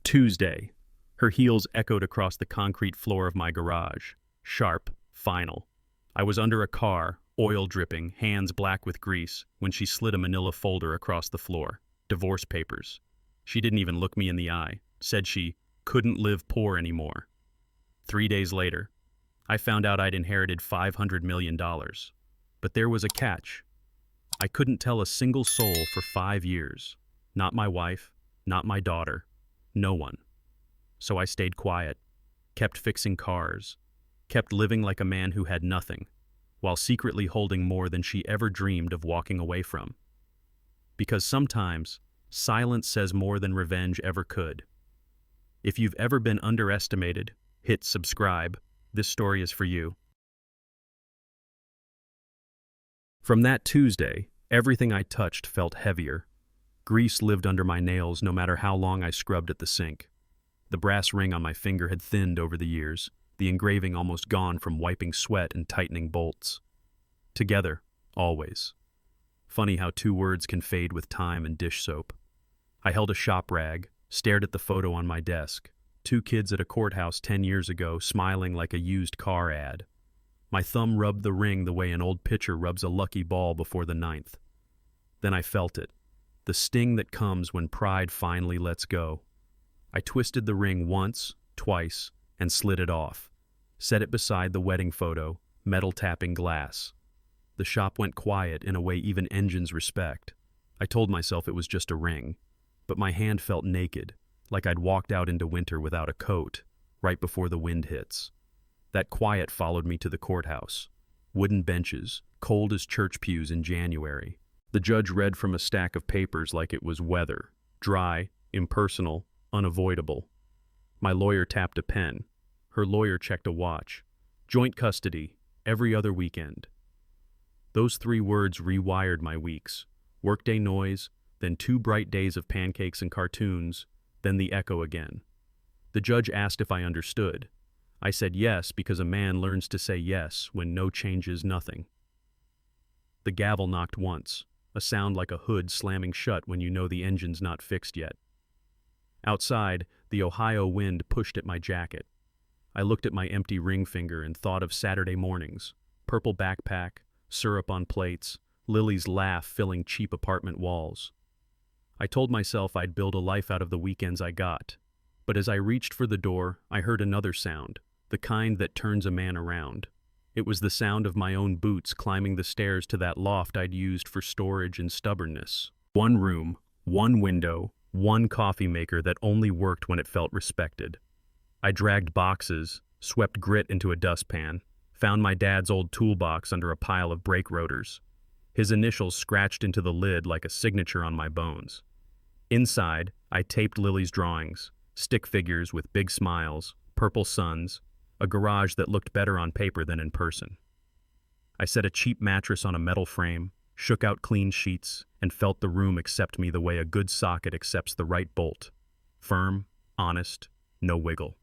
Tuesday. Her heels echoed across the concrete floor of my garage. Sharp, final. I was under a car, oil dripping, hands black with grease, when she slid a manila folder across the floor. Divorce papers. She didn't even look me in the eye. Said she couldn't live poor anymore. 3 days later, I found out I'd inherited $500 million. But there was a catch. I couldn't tell a single soul for 5 years. Not my wife, not my daughter, no one. So I stayed quiet, kept fixing cars, kept living like a man who had nothing, while secretly holding more than she ever dreamed of walking away from. Because sometimes, silence says more than revenge ever could. If you've ever been underestimated, hit subscribe. This story is for you. From that Tuesday, everything I touched felt heavier. Grease lived under my nails no matter how long I scrubbed at the sink. The brass ring on my finger had thinned over the years, the engraving almost gone from wiping sweat and tightening bolts. Together, always. Funny how 2 words can fade with time and dish soap. I held a shop rag, stared at the photo on my desk. 2 kids at a courthouse 10 years ago, smiling like a used car ad. My thumb rubbed the ring the way an old pitcher rubs a lucky ball before the 9th. Then I felt it, the sting that comes when pride finally lets go. I twisted the ring once, twice, and slid it off. Set it beside the wedding photo, metal tapping glass. The shop went quiet in a way even engines respect. I told myself it was just a ring, but my hand felt naked, like I'd walked out into winter without a coat, right before the wind hits. That quiet followed me to the courthouse. Wooden benches, cold as church pews in January. The judge read from a stack of papers like it was weather, dry, impersonal, unavoidable. My lawyer tapped a pen. Her lawyer checked a watch. Joint custody, every other weekend. Those 3 words rewired my weeks. Workday noise, then 2 bright days of pancakes and cartoons, then the echo again. The judge asked if I understood. I said yes because a man learns to say yes when no changes nothing. The gavel knocked once, a sound like a hood slamming shut when you know the engine's not fixed yet. Outside, the Ohio wind pushed at my jacket. I looked at my empty ring finger and thought of Saturday mornings, purple backpack, syrup on plates, Lily's laugh filling cheap apartment walls. I told myself I'd build a life out of the weekends I got. But as I reached for the door, I heard another sound, the kind that turns a man around. It was the sound of my own boots climbing the stairs to that loft I'd used for storage and stubbornness. 1 room, 1 window, 1 coffee maker that only worked when it felt respected. I dragged boxes, swept grit into a dustpan, found my dad's old toolbox under a pile of brake rotors. His initials scratched into the lid like a signature on my bones. Inside, I taped Lily's drawings, stick figures with big smiles, purple suns, a garage that looked better on paper than in person. I set a cheap mattress on a metal frame, shook out clean sheets, and felt the room accept me the way a good socket accepts the right bolt. Firm, honest, no wiggle.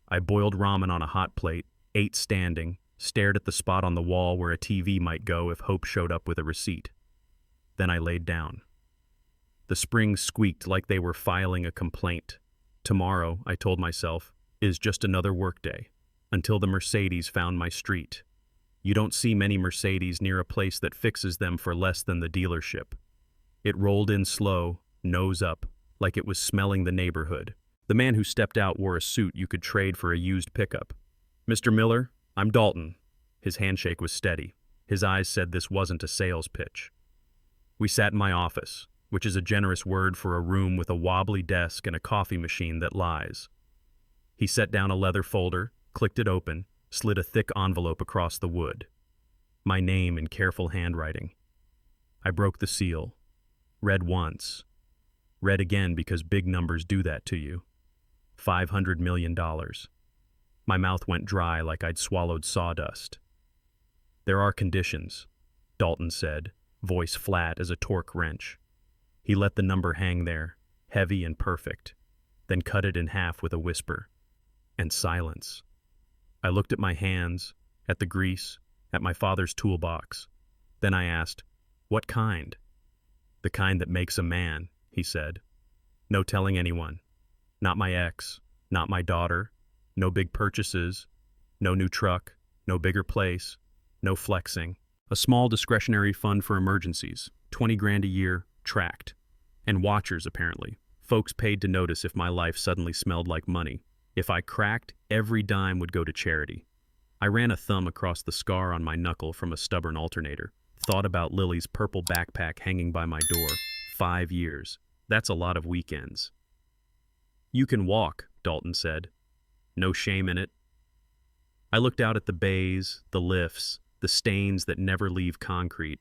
I boiled ramen on a hot plate, ate standing, stared at the spot on the wall where a TV might go if Hope showed up with a receipt. Then I laid down. The springs squeaked like they were filing a complaint. Tomorrow, I told myself, is just another workday, until the Mercedes found my street. You don't see many Mercedes near a place that fixes them for less than the dealership. It rolled in slow, nose up, like it was smelling the neighborhood. The man who stepped out wore a suit you could trade for a used pickup. "Mr. Miller, I'm Dalton." His handshake was steady. His eyes said this wasn't a sales pitch. We sat in my office, which is a generous word for a room with a wobbly desk and a coffee machine that lies. He set down a leather folder, clicked it open, slid a thick envelope across the wood. My name in careful handwriting. I broke the seal. Read once. Read again because big numbers do that to you. $500 million. My mouth went dry like I'd swallowed sawdust. "There are conditions," Dalton said, voice flat as a torque wrench. He let the number hang there, heavy and perfect, then cut it in half with a whisper. And silence. I looked at my hands, at the grease, at my father's toolbox. Then I asked, "What kind?" "The kind that makes a man," he said. "No telling anyone. Not my ex, not my daughter, no big purchases, no new truck, no bigger place, no flexing. A small discretionary fund for emergencies, 20 grand a year, tracked. And watchers, apparently. Folks paid to notice if my life suddenly smelled like money. If I cracked, every dime would go to charity. I ran a thumb across the scar on my knuckle from a stubborn alternator. Thought about Lily's purple backpack hanging by my door. 5 years. That's a lot of weekends. You can walk, Dalton said. No shame in it. I looked out at the bays, the lifts, the stains that never leave concrete.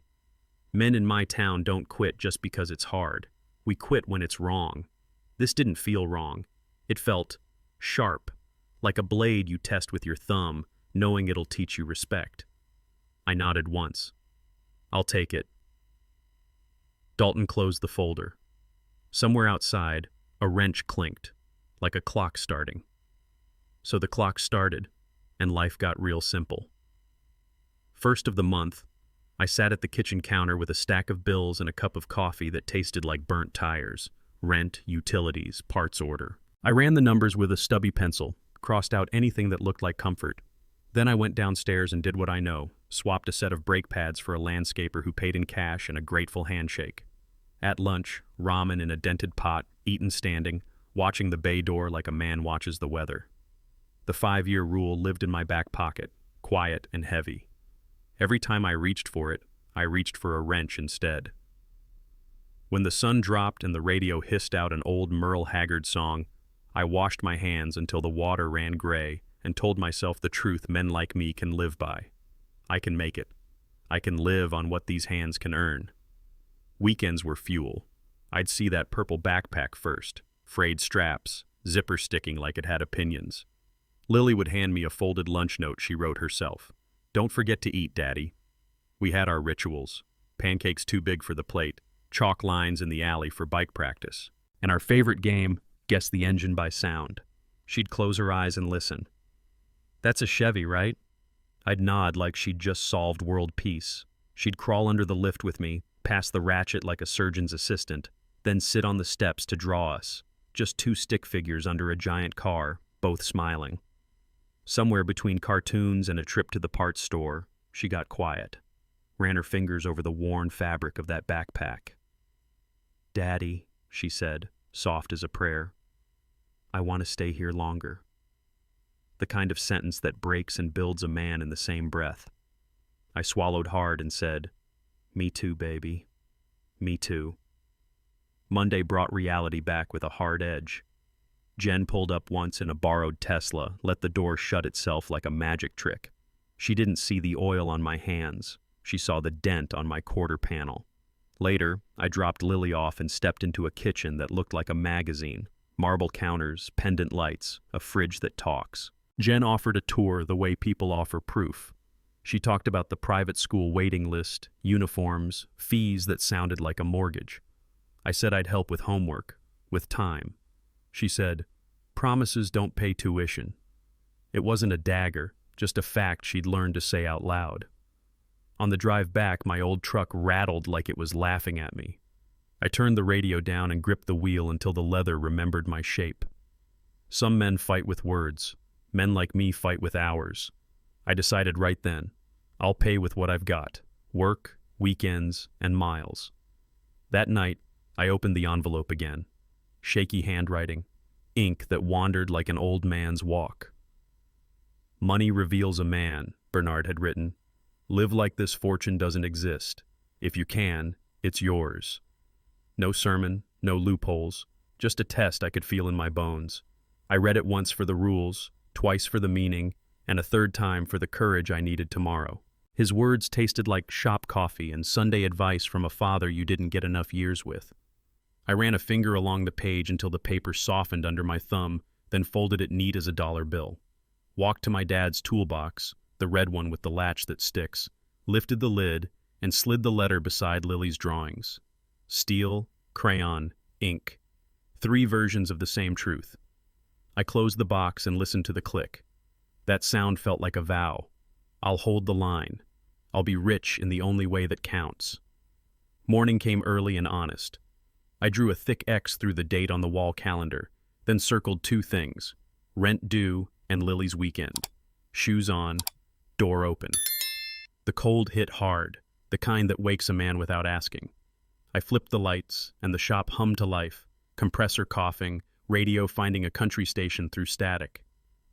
Men in my town don't quit just because it's hard. We quit when it's wrong. This didn't feel wrong. It felt sharp, like a blade you test with your thumb, knowing it'll teach you respect. I nodded once. I'll take it. Dalton closed the folder. Somewhere outside, a wrench clinked, like a clock starting. So the clock started, and life got real simple. First of the month, I sat at the kitchen counter with a stack of bills and a cup of coffee that tasted like burnt tires. Rent, utilities, parts order. I ran the numbers with a stubby pencil, crossed out anything that looked like comfort. Then I went downstairs and did what I know, swapped a set of brake pads for a landscaper who paid in cash and a grateful handshake. At lunch, ramen in a dented pot, eaten standing, watching the bay door like a man watches the weather. The 5-year rule lived in my back pocket, quiet and heavy. Every time I reached for it, I reached for a wrench instead. When the sun dropped and the radio hissed out an old Merle Haggard song, I washed my hands until the water ran gray and told myself the truth men like me can live by. I can make it. I can live on what these hands can earn. Weekends were fuel. I'd see that purple backpack first, frayed straps, zipper sticking like it had opinions. Lily would hand me a folded lunch note she wrote herself. Don't forget to eat, Daddy. We had our rituals. Pancakes too big for the plate, chalk lines in the alley for bike practice. And our favorite game, guess the engine by sound. She'd close her eyes and listen. That's a Chevy, right? I'd nod like she'd just solved world peace. She'd crawl under the lift with me, pass the ratchet like a surgeon's assistant, then sit on the steps to draw us. Just 2 stick figures under a giant car, both smiling. Somewhere between cartoons and a trip to the parts store, she got quiet, ran her fingers over the worn fabric of that backpack. Daddy, she said, soft as a prayer, I want to stay here longer. The kind of sentence that breaks and builds a man in the same breath. I swallowed hard and said, Me too, baby. Me too. Monday brought reality back with a hard edge. Jen pulled up once in a borrowed Tesla, let the door shut itself like a magic trick. She didn't see the oil on my hands. She saw the dent on my quarter panel. Later, I dropped Lily off and stepped into a kitchen that looked like a magazine. Marble counters, pendant lights, a fridge that talks. Jen offered a tour the way people offer proof. She talked about the private school waiting list, uniforms, fees that sounded like a mortgage. I said I'd help with homework, with time. She said, promises don't pay tuition. It wasn't a dagger, just a fact she'd learned to say out loud. On the drive back, my old truck rattled like it was laughing at me. I turned the radio down and gripped the wheel until the leather remembered my shape. Some men fight with words. Men like me fight with hours. I decided right then, I'll pay with what I've got. Work, weekends, and miles. That night, I opened the envelope again. Shaky handwriting, ink that wandered like an old man's walk. Money reveals a man, Bernard had written. Live like this fortune doesn't exist. If you can, it's yours. No sermon, no loopholes, just a test I could feel in my bones. I read it once for the rules, twice for the meaning, and a third time for the courage I needed tomorrow. His words tasted like shop coffee and Sunday advice from a father you didn't get enough years with. I ran a finger along the page until the paper softened under my thumb, then folded it neat as a dollar bill. Walked to my dad's toolbox, the red one with the latch that sticks, lifted the lid, and slid the letter beside Lily's drawings. Steel, crayon, ink. 3 versions of the same truth. I closed the box and listened to the click. That sound felt like a vow. I'll hold the line. I'll be rich in the only way that counts. Morning came early and honest. I drew a thick X through the date on the wall calendar, then circled two things: rent due and Lily's weekend. Shoes on, door open. The cold hit hard, the kind that wakes a man without asking. I flipped the lights, and the shop hummed to life, compressor coughing, radio finding a country station through static.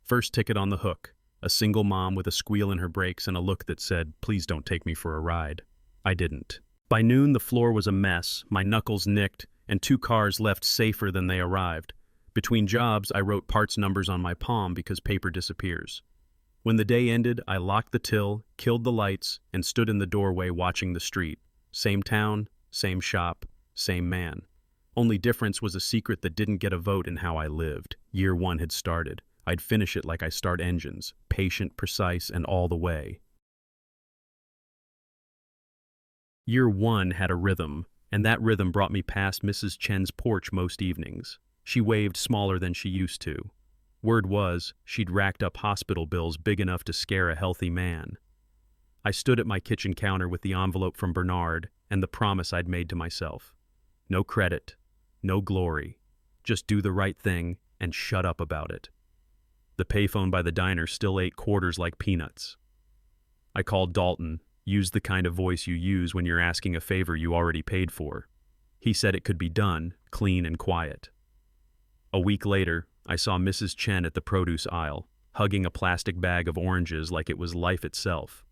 First ticket on the hook, a single mom with a squeal in her brakes and a look that said, "Please don't take me for a ride." I didn't. By noon, the floor was a mess, my knuckles nicked, and two cars left safer than they arrived. Between jobs, I wrote parts numbers on my palm because paper disappears. When the day ended, I locked the till, killed the lights, and stood in the doorway watching the street. Same town, same shop, same man. Only difference was a secret that didn't get a vote in how I lived. Year one had started. I'd finish it like I start engines, patient, precise, and all the way. Year one had a rhythm, and that rhythm brought me past Mrs. Chen's porch most evenings. She waved smaller than she used to. Word was, she'd racked up hospital bills big enough to scare a healthy man. I stood at my kitchen counter with the envelope from Bernard and the promise I'd made to myself. No credit, no glory, just do the right thing and shut up about it. The payphone by the diner still ate quarters like peanuts. I called Dalton, used the kind of voice you use when you're asking a favor you already paid for. He said it could be done, clean and quiet. A week later, I saw Mrs. Chen at the produce aisle, hugging a plastic bag of oranges like it was life itself.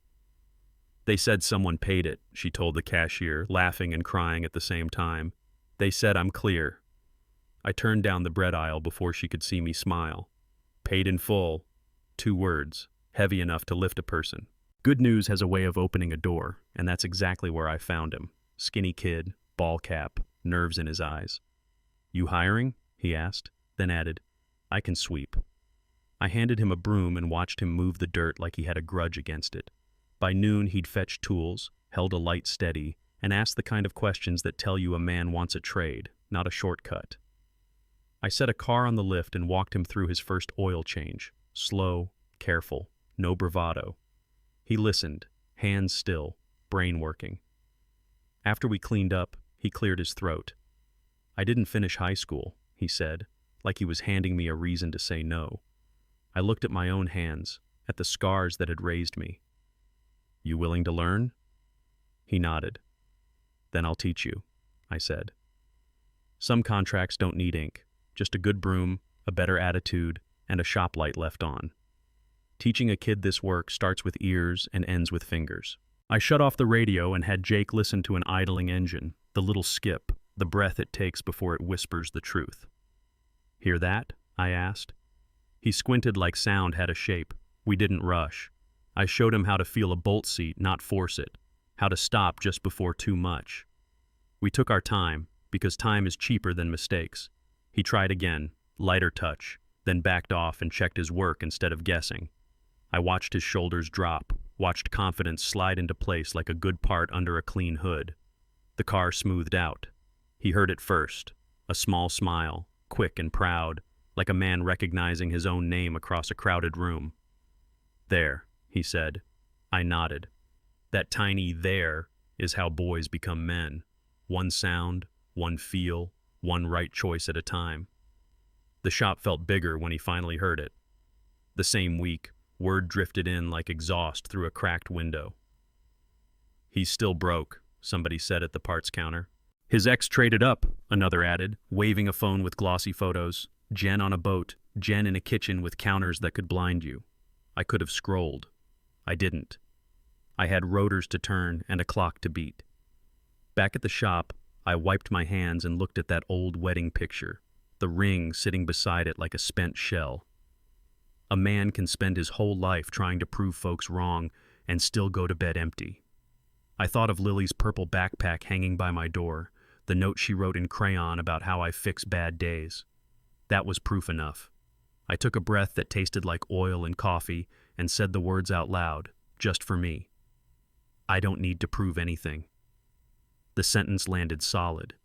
They said someone paid it, she told the cashier, laughing and crying at the same time. They said I'm clear. I turned down the bread aisle before she could see me smile. Paid in full. 2 words, heavy enough to lift a person. Good news has a way of opening a door, and that's exactly where I found him. Skinny kid, ball cap, nerves in his eyes. "You hiring?" he asked, then added, "I can sweep." I handed him a broom and watched him move the dirt like he had a grudge against it. By noon, he'd fetched tools, held a light steady, and asked the kind of questions that tell you a man wants a trade, not a shortcut. I set a car on the lift and walked him through his first oil change. Slow, careful, no bravado. He listened, hands still, brain working. After we cleaned up, he cleared his throat. "I didn't finish high school," he said, like he was handing me a reason to say no. I looked at my own hands, at the scars that had raised me. "You willing to learn?" He nodded. "Then I'll teach you," I said. Some contracts don't need ink, just a good broom, a better attitude, and a shop light left on. Teaching a kid this work starts with ears and ends with fingers. I shut off the radio and had Jake listen to an idling engine, the little skip, the breath it takes before it whispers the truth. "Hear that?" I asked. He squinted like sound had a shape. We didn't rush. I showed him how to feel a bolt seat, not force it, how to stop just before too much. We took our time, because time is cheaper than mistakes. He tried again, lighter touch, then backed off and checked his work instead of guessing. I watched his shoulders drop, watched confidence slide into place like a good part under a clean hood. The car smoothed out. He heard it first, a small smile, quick and proud, like a man recognizing his own name across a crowded room. "There," he said. I nodded. That tiny "there" is how boys become men. One sound, one feel, one right choice at a time. The shop felt bigger when he finally heard it. The same week, word drifted in like exhaust through a cracked window. "He's still broke," somebody said at the parts counter. "His ex traded up," another added, waving a phone with glossy photos. Jen on a boat, Jen in a kitchen with counters that could blind you. I could have scrolled. I didn't. I had rotors to turn and a clock to beat. Back at the shop, I wiped my hands and looked at that old wedding picture, the ring sitting beside it like a spent shell. A man can spend his whole life trying to prove folks wrong and still go to bed empty. I thought of Lily's purple backpack hanging by my door, the note she wrote in crayon about how I fix bad days. That was proof enough. I took a breath that tasted like oil and coffee and said the words out loud, just for me. I don't need to prove anything. The sentence landed solid,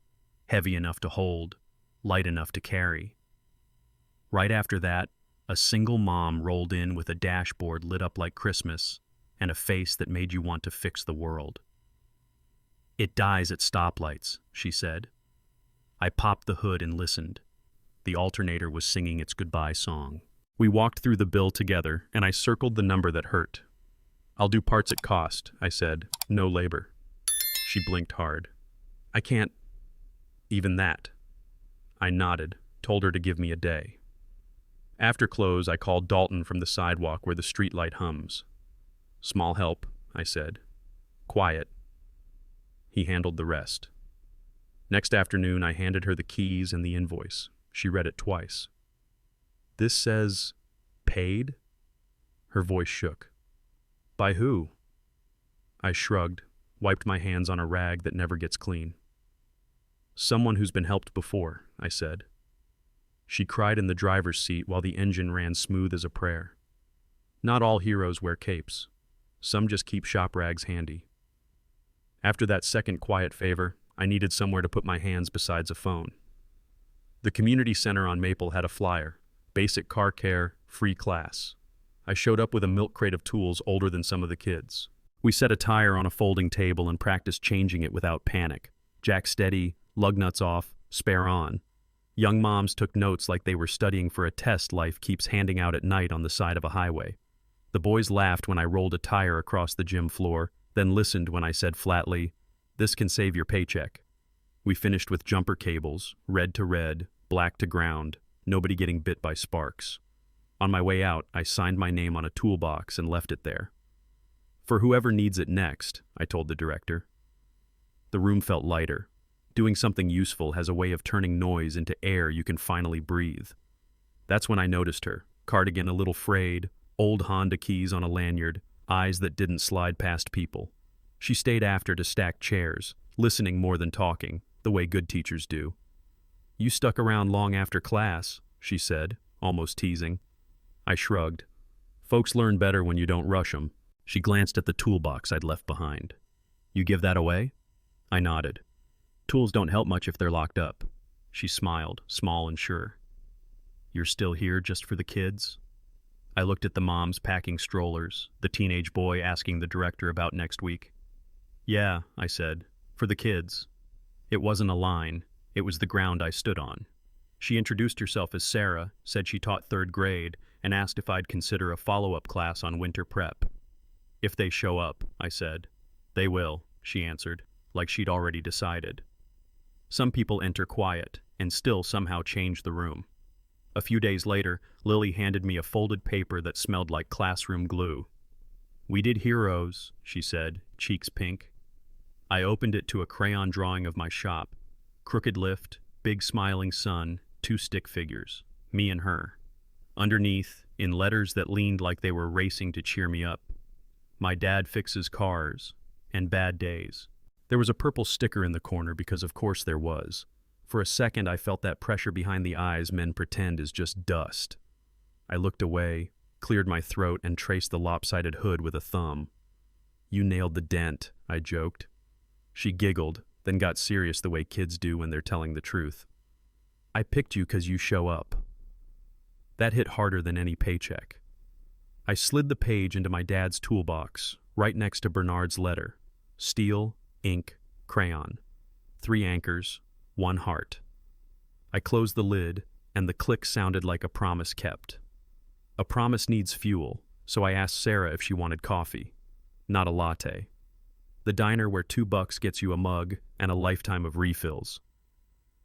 heavy enough to hold, light enough to carry. Right after that, a single mom rolled in with a dashboard lit up like Christmas and a face that made you want to fix the world. "It dies at stoplights," she said. I popped the hood and listened. The alternator was singing its goodbye song. We walked through the bill together, and I circled the number that hurt. "I'll do parts at cost," I said. "No labor." She blinked hard. "I can't... even that." I nodded, told her to give me a day. After close, I called Dalton from the sidewalk where the streetlight hums. "Small help," I said. "Quiet." He handled the rest. Next afternoon, I handed her the keys and the invoice. She read it twice. "This says... paid?" Her voice shook. "By who?" I shrugged, wiped my hands on a rag that never gets clean. "Someone who's been helped before," I said. She cried in the driver's seat while the engine ran smooth as a prayer. Not all heroes wear capes. Some just keep shop rags handy. After that second quiet favor, I needed somewhere to put my hands besides a phone. The community center on Maple had a flyer: basic car care, free class. I showed up with a milk crate of tools older than some of the kids. We set a tire on a folding table and practiced changing it without panic. Jack steady, lug nuts off, spare on. Young moms took notes like they were studying for a test life keeps handing out at night on the side of a highway. The boys laughed when I rolled a tire across the gym floor, then listened when I said flatly, "This can save your paycheck." We finished with jumper cables, red to red, black to ground, nobody getting bit by sparks. On my way out, I signed my name on a toolbox and left it there. "For whoever needs it next," I told the director. The room felt lighter. Doing something useful has a way of turning noise into air you can finally breathe. That's when I noticed her, cardigan a little frayed, old Honda keys on a lanyard, eyes that didn't slide past people. She stayed after to stack chairs, listening more than talking, the way good teachers do. "You stuck around long after class," she said, almost teasing. I shrugged. "Folks learn better when you don't rush 'em." She glanced at the toolbox I'd left behind. "You give that away?" I nodded. "Tools don't help much if they're locked up." She smiled, small and sure. "You're still here just for the kids?" I looked at the moms packing strollers, the teenage boy asking the director about next week. "Yeah," I said, "for the kids." It wasn't a line, it was the ground I stood on. She introduced herself as Sarah, said she taught 3rd grade, and asked if I'd consider a follow-up class on winter prep. "If they show up," I said. "They will," she answered, like she'd already decided. Some people enter quiet, and still somehow change the room. A few days later, Lily handed me a folded paper that smelled like classroom glue. "We did heroes," she said, cheeks pink. I opened it to a crayon drawing of my shop. Crooked lift, big smiling sun, 2 stick figures, me and her. Underneath, in letters that leaned like they were racing to cheer me up, "My dad fixes cars," and "bad days." There was a purple sticker in the corner because of course there was. For a second I felt that pressure behind the eyes men pretend is just dust. I looked away, cleared my throat, and traced the lopsided hood with a thumb. "You nailed the dent," I joked. She giggled, then got serious the way kids do when they're telling the truth. "I picked you 'cause you show up." That hit harder than any paycheck. I slid the page into my dad's toolbox, right next to Bernard's letter. Steel, ink, crayon. 3 anchors, 1 heart. I closed the lid, and the click sounded like a promise kept. A promise needs fuel, so I asked Sarah if she wanted coffee. Not a latte. The diner where $2 gets you a mug and a lifetime of refills.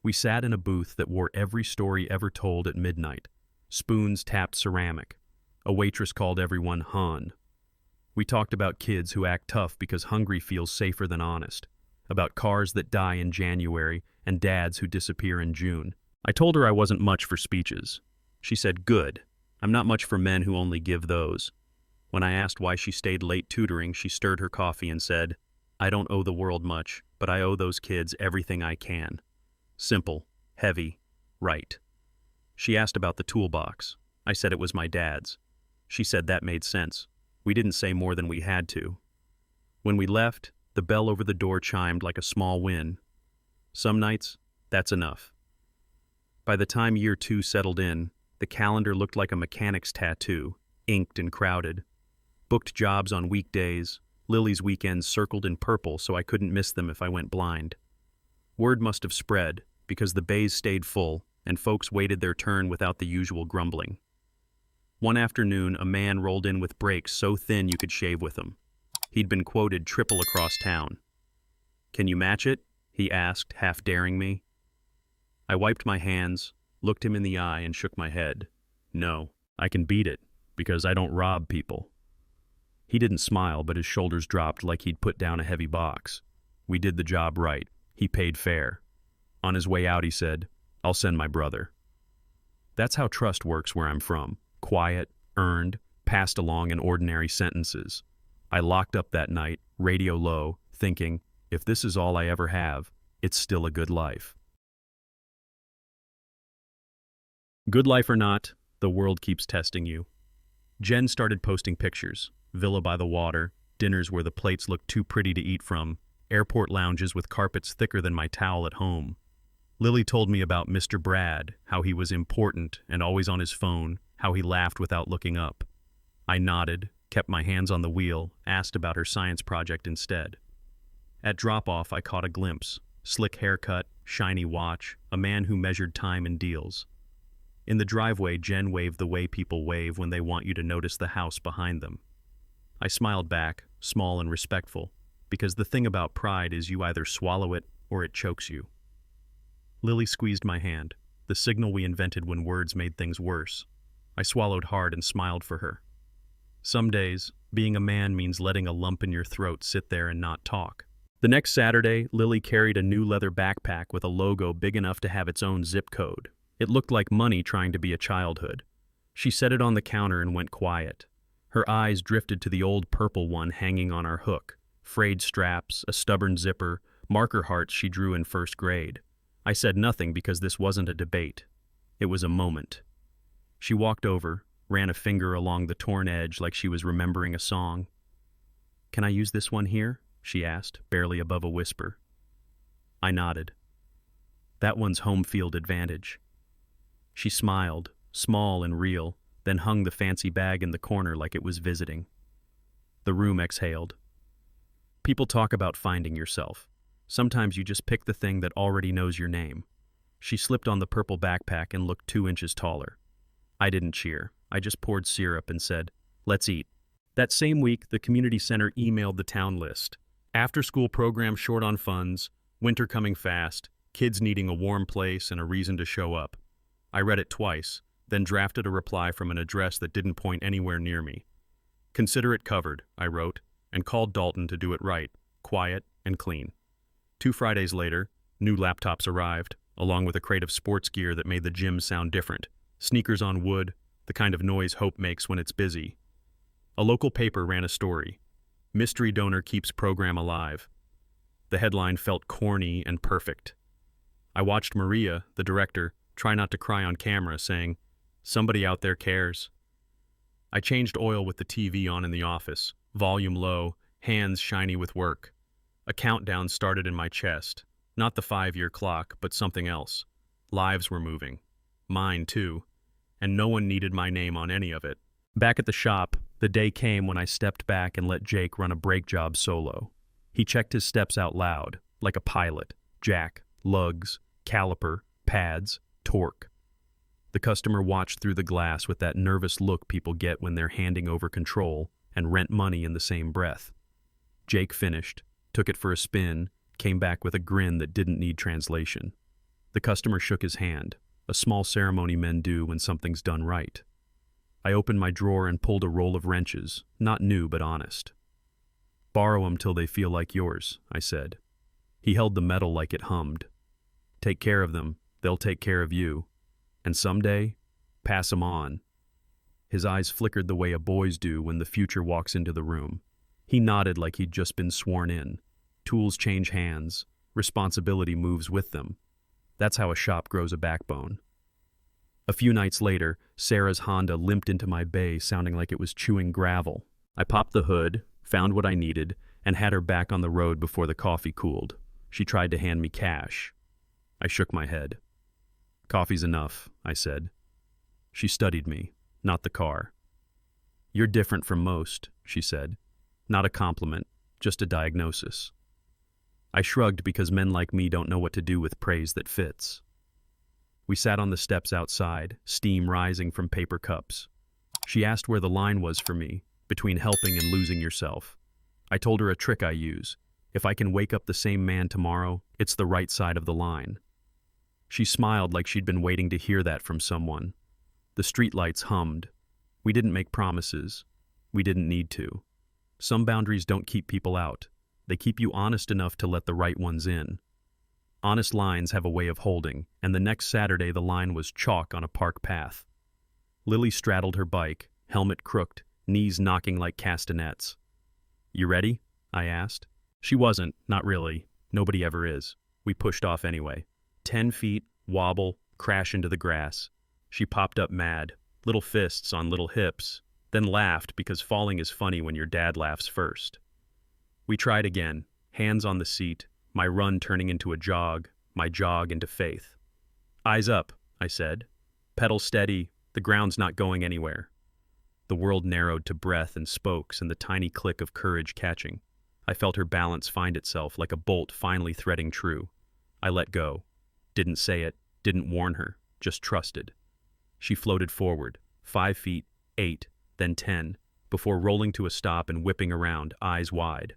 We sat in a booth that wore every story ever told at midnight. Spoons tapped ceramic. A waitress called everyone "hon." We talked about kids who act tough because hungry feels safer than honest, about cars that die in January and dads who disappear in June. I told her I wasn't much for speeches. She said, "Good. I'm not much for men who only give those." When I asked why she stayed late tutoring, she stirred her coffee and said, "I don't owe the world much, but I owe those kids everything I can." Simple, heavy, right. She asked about the toolbox. I said it was my dad's. She said that made sense. We didn't say more than we had to. When we left, the bell over the door chimed like a small win. Some nights, that's enough. By the time year 2 settled in, the calendar looked like a mechanic's tattoo, inked and crowded. Booked jobs on weekdays, Lily's weekends circled in purple so I couldn't miss them if I went blind. Word must have spread, because the bays stayed full, and folks waited their turn without the usual grumbling. One afternoon, a man rolled in with brakes so thin you could shave with them. He'd been quoted triple across town. "Can you match it?" he asked, half daring me. I wiped my hands, looked him in the eye, and shook my head. "No, I can beat it, because I don't rob people." He didn't smile, but his shoulders dropped like he'd put down a heavy box. We did the job right. He paid fair. On his way out, he said, "I'll send my brother." That's how trust works where I'm from. Quiet, earned, passed along in ordinary sentences. I locked up that night, radio low, thinking, if this is all I ever have, it's still a good life. Good life or not, the world keeps testing you. Jen started posting pictures. Villa by the water, dinners where the plates looked too pretty to eat from, airport lounges with carpets thicker than my towel at home. Lily told me about Mr. Brad, how he was important and always on his phone, how he laughed without looking up. I nodded, kept my hands on the wheel, asked about her science project instead. At drop-off, I caught a glimpse. Slick haircut, shiny watch, a man who measured time in deals. In the driveway, Jen waved the way people wave when they want you to notice the house behind them. I smiled back, small and respectful, because the thing about pride is you either swallow it or it chokes you. Lily squeezed my hand, the signal we invented when words made things worse. I swallowed hard and smiled for her. Some days, being a man means letting a lump in your throat sit there and not talk. The next Saturday, Lily carried a new leather backpack with a logo big enough to have its own zip code. It looked like money trying to be a childhood. She set it on the counter and went quiet. Her eyes drifted to the old purple one hanging on our hook. Frayed straps, a stubborn zipper, marker hearts she drew in first grade. I said nothing because this wasn't a debate. It was a moment. She walked over, ran a finger along the torn edge like she was remembering a song. "Can I use this one here?" she asked, barely above a whisper. I nodded. "That one's home field advantage." She smiled, small and real, then hung the fancy bag in the corner like it was visiting. The room exhaled. People talk about finding yourself. Sometimes you just pick the thing that already knows your name. She slipped on the purple backpack and looked 2 inches taller. I didn't cheer. I just poured syrup and said, "Let's eat." That same week, the community center emailed the town list. After-school program short on funds, winter coming fast, kids needing a warm place and a reason to show up. I read it twice, then drafted a reply from an address that didn't point anywhere near me. "Consider it covered," I wrote, and called Dalton to do it right, quiet and clean. 2 Fridays later, new laptops arrived, along with a crate of sports gear that made the gym sound different. Sneakers on wood, the kind of noise hope makes when it's busy. A local paper ran a story. "Mystery donor keeps program alive." The headline felt corny and perfect. I watched Maria, the director, try not to cry on camera, saying, "Somebody out there cares." I changed oil with the TV on in the office, volume low, hands shiny with work. A countdown started in my chest. Not the 5-year clock, but something else. Lives were moving. Mine, too. And no one needed my name on any of it. Back at the shop, the day came when I stepped back and let Jake run a brake job solo. He checked his steps out loud, like a pilot. Jack, lugs, caliper, pads, torque. The customer watched through the glass with that nervous look people get when they're handing over control and rent money in the same breath. Jake finished, took it for a spin, came back with a grin that didn't need translation. The customer shook his hand, a small ceremony men do when something's done right. I opened my drawer and pulled a roll of wrenches, not new but honest. "Borrow 'em till they feel like yours," I said. He held the metal like it hummed. "Take care of them, they'll take care of you. And someday, pass 'em on." His eyes flickered the way a boy's do when the future walks into the room. He nodded like he'd just been sworn in. Tools change hands. Responsibility moves with them. That's how a shop grows a backbone. A few nights later, Sarah's Honda limped into my bay sounding like it was chewing gravel. I popped the hood, found what I needed, and had her back on the road before the coffee cooled. She tried to hand me cash. I shook my head. "Coffee's enough," I said. She studied me, not the car. "You're different from most," she said. Not a compliment, just a diagnosis. I shrugged because men like me don't know what to do with praise that fits. We sat on the steps outside, steam rising from paper cups. She asked where the line was for me, between helping and losing yourself. I told her a trick I use. If I can wake up the same man tomorrow, it's the right side of the line. She smiled like she'd been waiting to hear that from someone. The streetlights hummed. We didn't make promises. We didn't need to. Some boundaries don't keep people out. They keep you honest enough to let the right ones in. Honest lines have a way of holding, and the next Saturday the line was chalk on a park path. Lily straddled her bike, helmet crooked, knees knocking like castanets. "You ready?" I asked. She wasn't, not really. Nobody ever is. We pushed off anyway. 10 feet, wobble, crash into the grass. She popped up mad, little fists on little hips, then laughed because falling is funny when your dad laughs first. We tried again, hands on the seat, my run turning into a jog, my jog into faith. "Eyes up," I said. "Pedal steady, the ground's not going anywhere." The world narrowed to breath and spokes and the tiny click of courage catching. I felt her balance find itself like a bolt finally threading true. I let go. Didn't say it, didn't warn her, just trusted. She floated forward, 5 feet, 8, then 10, before rolling to a stop and whipping around, eyes wide.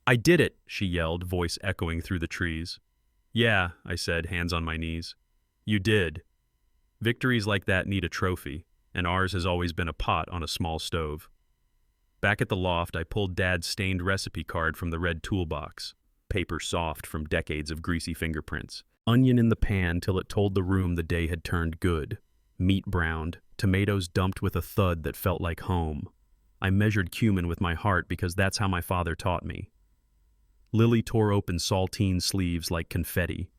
"I did it," she yelled, voice echoing through the trees. "Yeah," I said, hands on my knees. "You did." Victories like that need a trophy, and ours has always been a pot on a small stove. Back at the loft, I pulled Dad's stained recipe card from the red toolbox, paper soft from decades of greasy fingerprints. Onion in the pan till it told the room the day had turned good. Meat browned, tomatoes dumped with a thud that felt like home. I measured cumin with my heart because that's how my father taught me. Lily tore open saltine sleeves like confetti.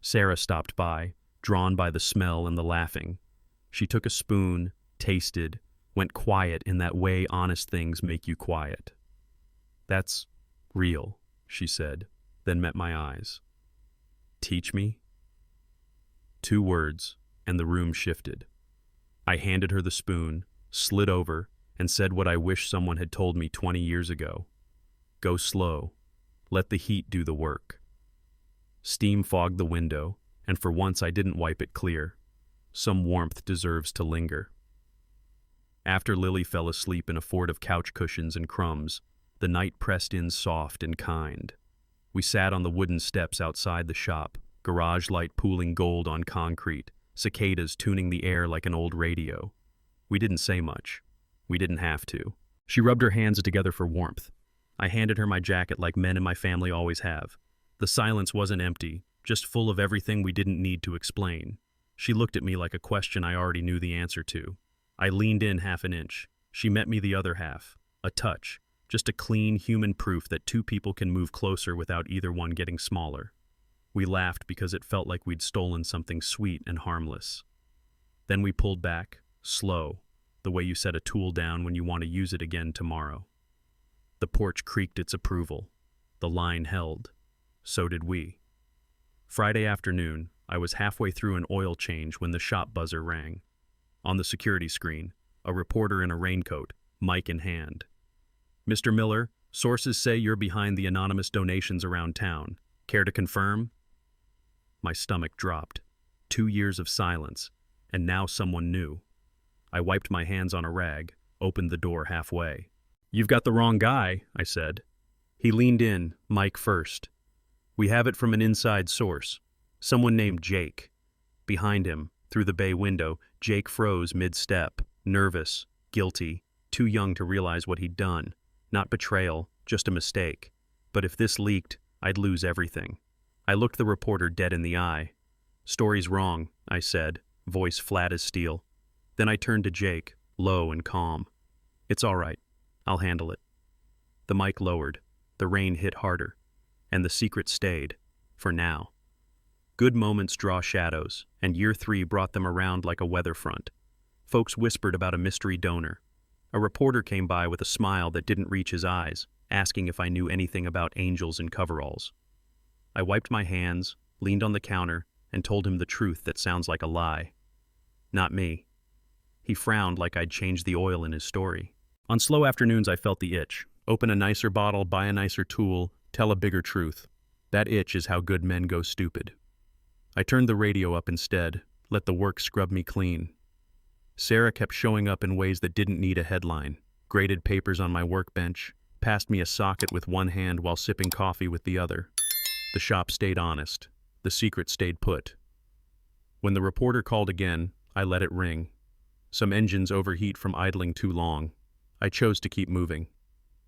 Sarah stopped by, drawn by the smell and the laughing. She took a spoon, tasted, went quiet in that way honest things make you quiet. "That's real," she said, then met my eyes. "Teach me?" 2 words, and the room shifted. I handed her the spoon, slid over, and said what I wish someone had told me 20 years ago. "Go slow. Let the heat do the work." Steam fogged the window, and for once I didn't wipe it clear. Some warmth deserves to linger. After Lily fell asleep in a fort of couch cushions and crumbs, the night pressed in soft and kind. We sat on the wooden steps outside the shop, garage light pooling gold on concrete, cicadas tuning the air like an old radio. We didn't say much. We didn't have to. She rubbed her hands together for warmth. I handed her my jacket like men in my family always have. The silence wasn't empty, just full of everything we didn't need to explain. She looked at me like a question I already knew the answer to. I leaned in half an inch. She met me the other half. A touch. Just a clean human proof that 2 people can move closer without either one getting smaller. We laughed because it felt like we'd stolen something sweet and harmless. Then we pulled back, slow, the way you set a tool down when you want to use it again tomorrow. The porch creaked its approval. The line held. So did we. Friday afternoon, I was halfway through an oil change when the shop buzzer rang. On the security screen, a reporter in a raincoat, mic in hand. "Mr. Miller, sources say you're behind the anonymous donations around town. Care to confirm?" My stomach dropped. 2 years of silence, and now someone new. I wiped my hands on a rag, opened the door halfway. "You've got the wrong guy," I said. He leaned in, mic first. "We have it from an inside source. Someone named Jake." Behind him, through the bay window, Jake froze mid-step, nervous, guilty, too young to realize what he'd done. Not betrayal, just a mistake. But if this leaked, I'd lose everything. I looked the reporter dead in the eye. "Story's wrong," I said, voice flat as steel. Then I turned to Jake, low and calm. "It's all right. I'll handle it." The mic lowered. The rain hit harder. And the secret stayed. For now. Good moments draw shadows, and year 3 brought them around like a weather front. Folks whispered about a mystery donor. A reporter came by with a smile that didn't reach his eyes, asking if I knew anything about angels in coveralls. I wiped my hands, leaned on the counter, and told him the truth that sounds like a lie. Not me. He frowned like I'd changed the oil in his story. On slow afternoons I felt the itch. Open a nicer bottle, buy a nicer tool, tell a bigger truth. That itch is how good men go stupid. I turned the radio up instead, let the work scrub me clean. Sarah kept showing up in ways that didn't need a headline. Graded papers on my workbench, passed me a socket with one hand while sipping coffee with the other. The shop stayed honest. The secret stayed put. When the reporter called again, I let it ring. Some engines overheat from idling too long. I chose to keep moving.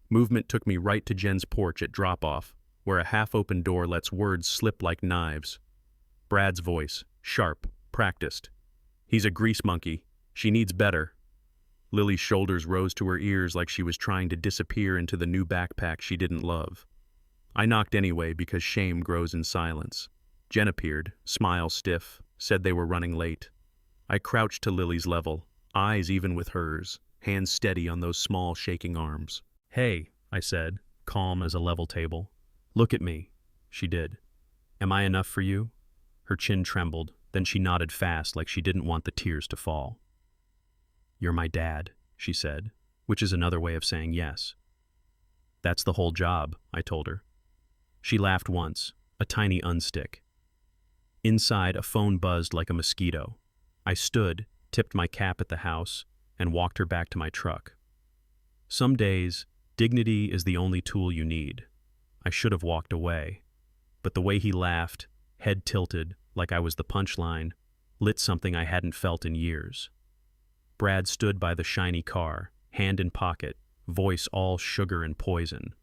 Movement took me right to Jen's porch at drop-off, where a half-open door lets words slip like knives. Brad's voice, sharp, practiced. He's a grease monkey. She needs better. Lily's shoulders rose to her ears like she was trying to disappear into the new backpack she didn't love. I knocked anyway because shame grows in silence. Jen appeared, smile stiff, said they were running late. I crouched to Lily's level, eyes even with hers, hands steady on those small shaking arms. "Hey," I said, calm as a level table. "Look at me." She did. "Am I enough for you?" Her chin trembled, then she nodded fast like she didn't want the tears to fall. "You're my dad," she said, which is another way of saying yes. "That's the whole job," I told her. She laughed once, a tiny unstick. Inside, a phone buzzed like a mosquito. I stood, tipped my cap at the house, and walked her back to my truck. Some days, dignity is the only tool you need. I should have walked away, but the way he laughed, head tilted, like I was the punchline, lit something I hadn't felt in years. Brad stood by the shiny car, hand in pocket, voice all sugar and poison.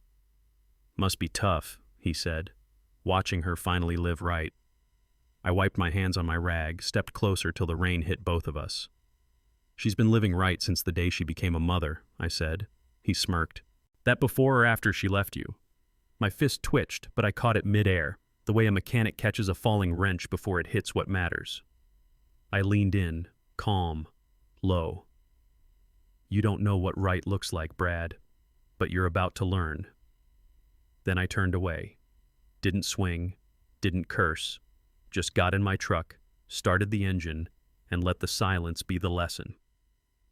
"Must be tough," he said, watching her finally live right. I wiped my hands on my rag, stepped closer till the rain hit both of us. "She's been living right since the day she became a mother," I said. He smirked. "That before or after she left you?" My fist twitched, but I caught it mid-air, the way a mechanic catches a falling wrench before it hits what matters. I leaned in, calm, low. "You don't know what right looks like, Brad, but you're about to learn." Then I turned away. Didn't swing, didn't curse, just got in my truck, started the engine, and let the silence be the lesson.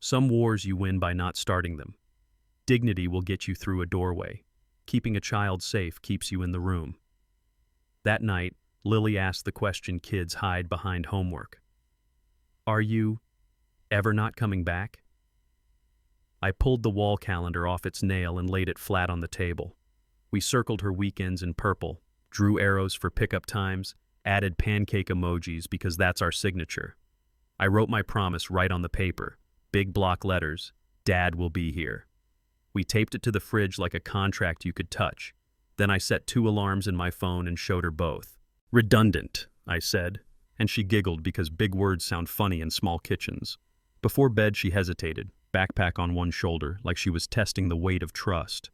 Some wars you win by not starting them. Dignity will get you through a doorway. Keeping a child safe keeps you in the room. That night, Lily asked the question kids hide behind homework. "Are you ever not coming back?" I pulled the wall calendar off its nail and laid it flat on the table. We circled her weekends in purple, drew arrows for pickup times, added pancake emojis because that's our signature. I wrote my promise right on the paper, big block letters, "Dad will be here." We taped it to the fridge like a contract you could touch. Then I set 2 alarms in my phone and showed her both. "Redundant," I said, and she giggled because big words sound funny in small kitchens. Before bed she hesitated, backpack on one shoulder, like she was testing the weight of trust.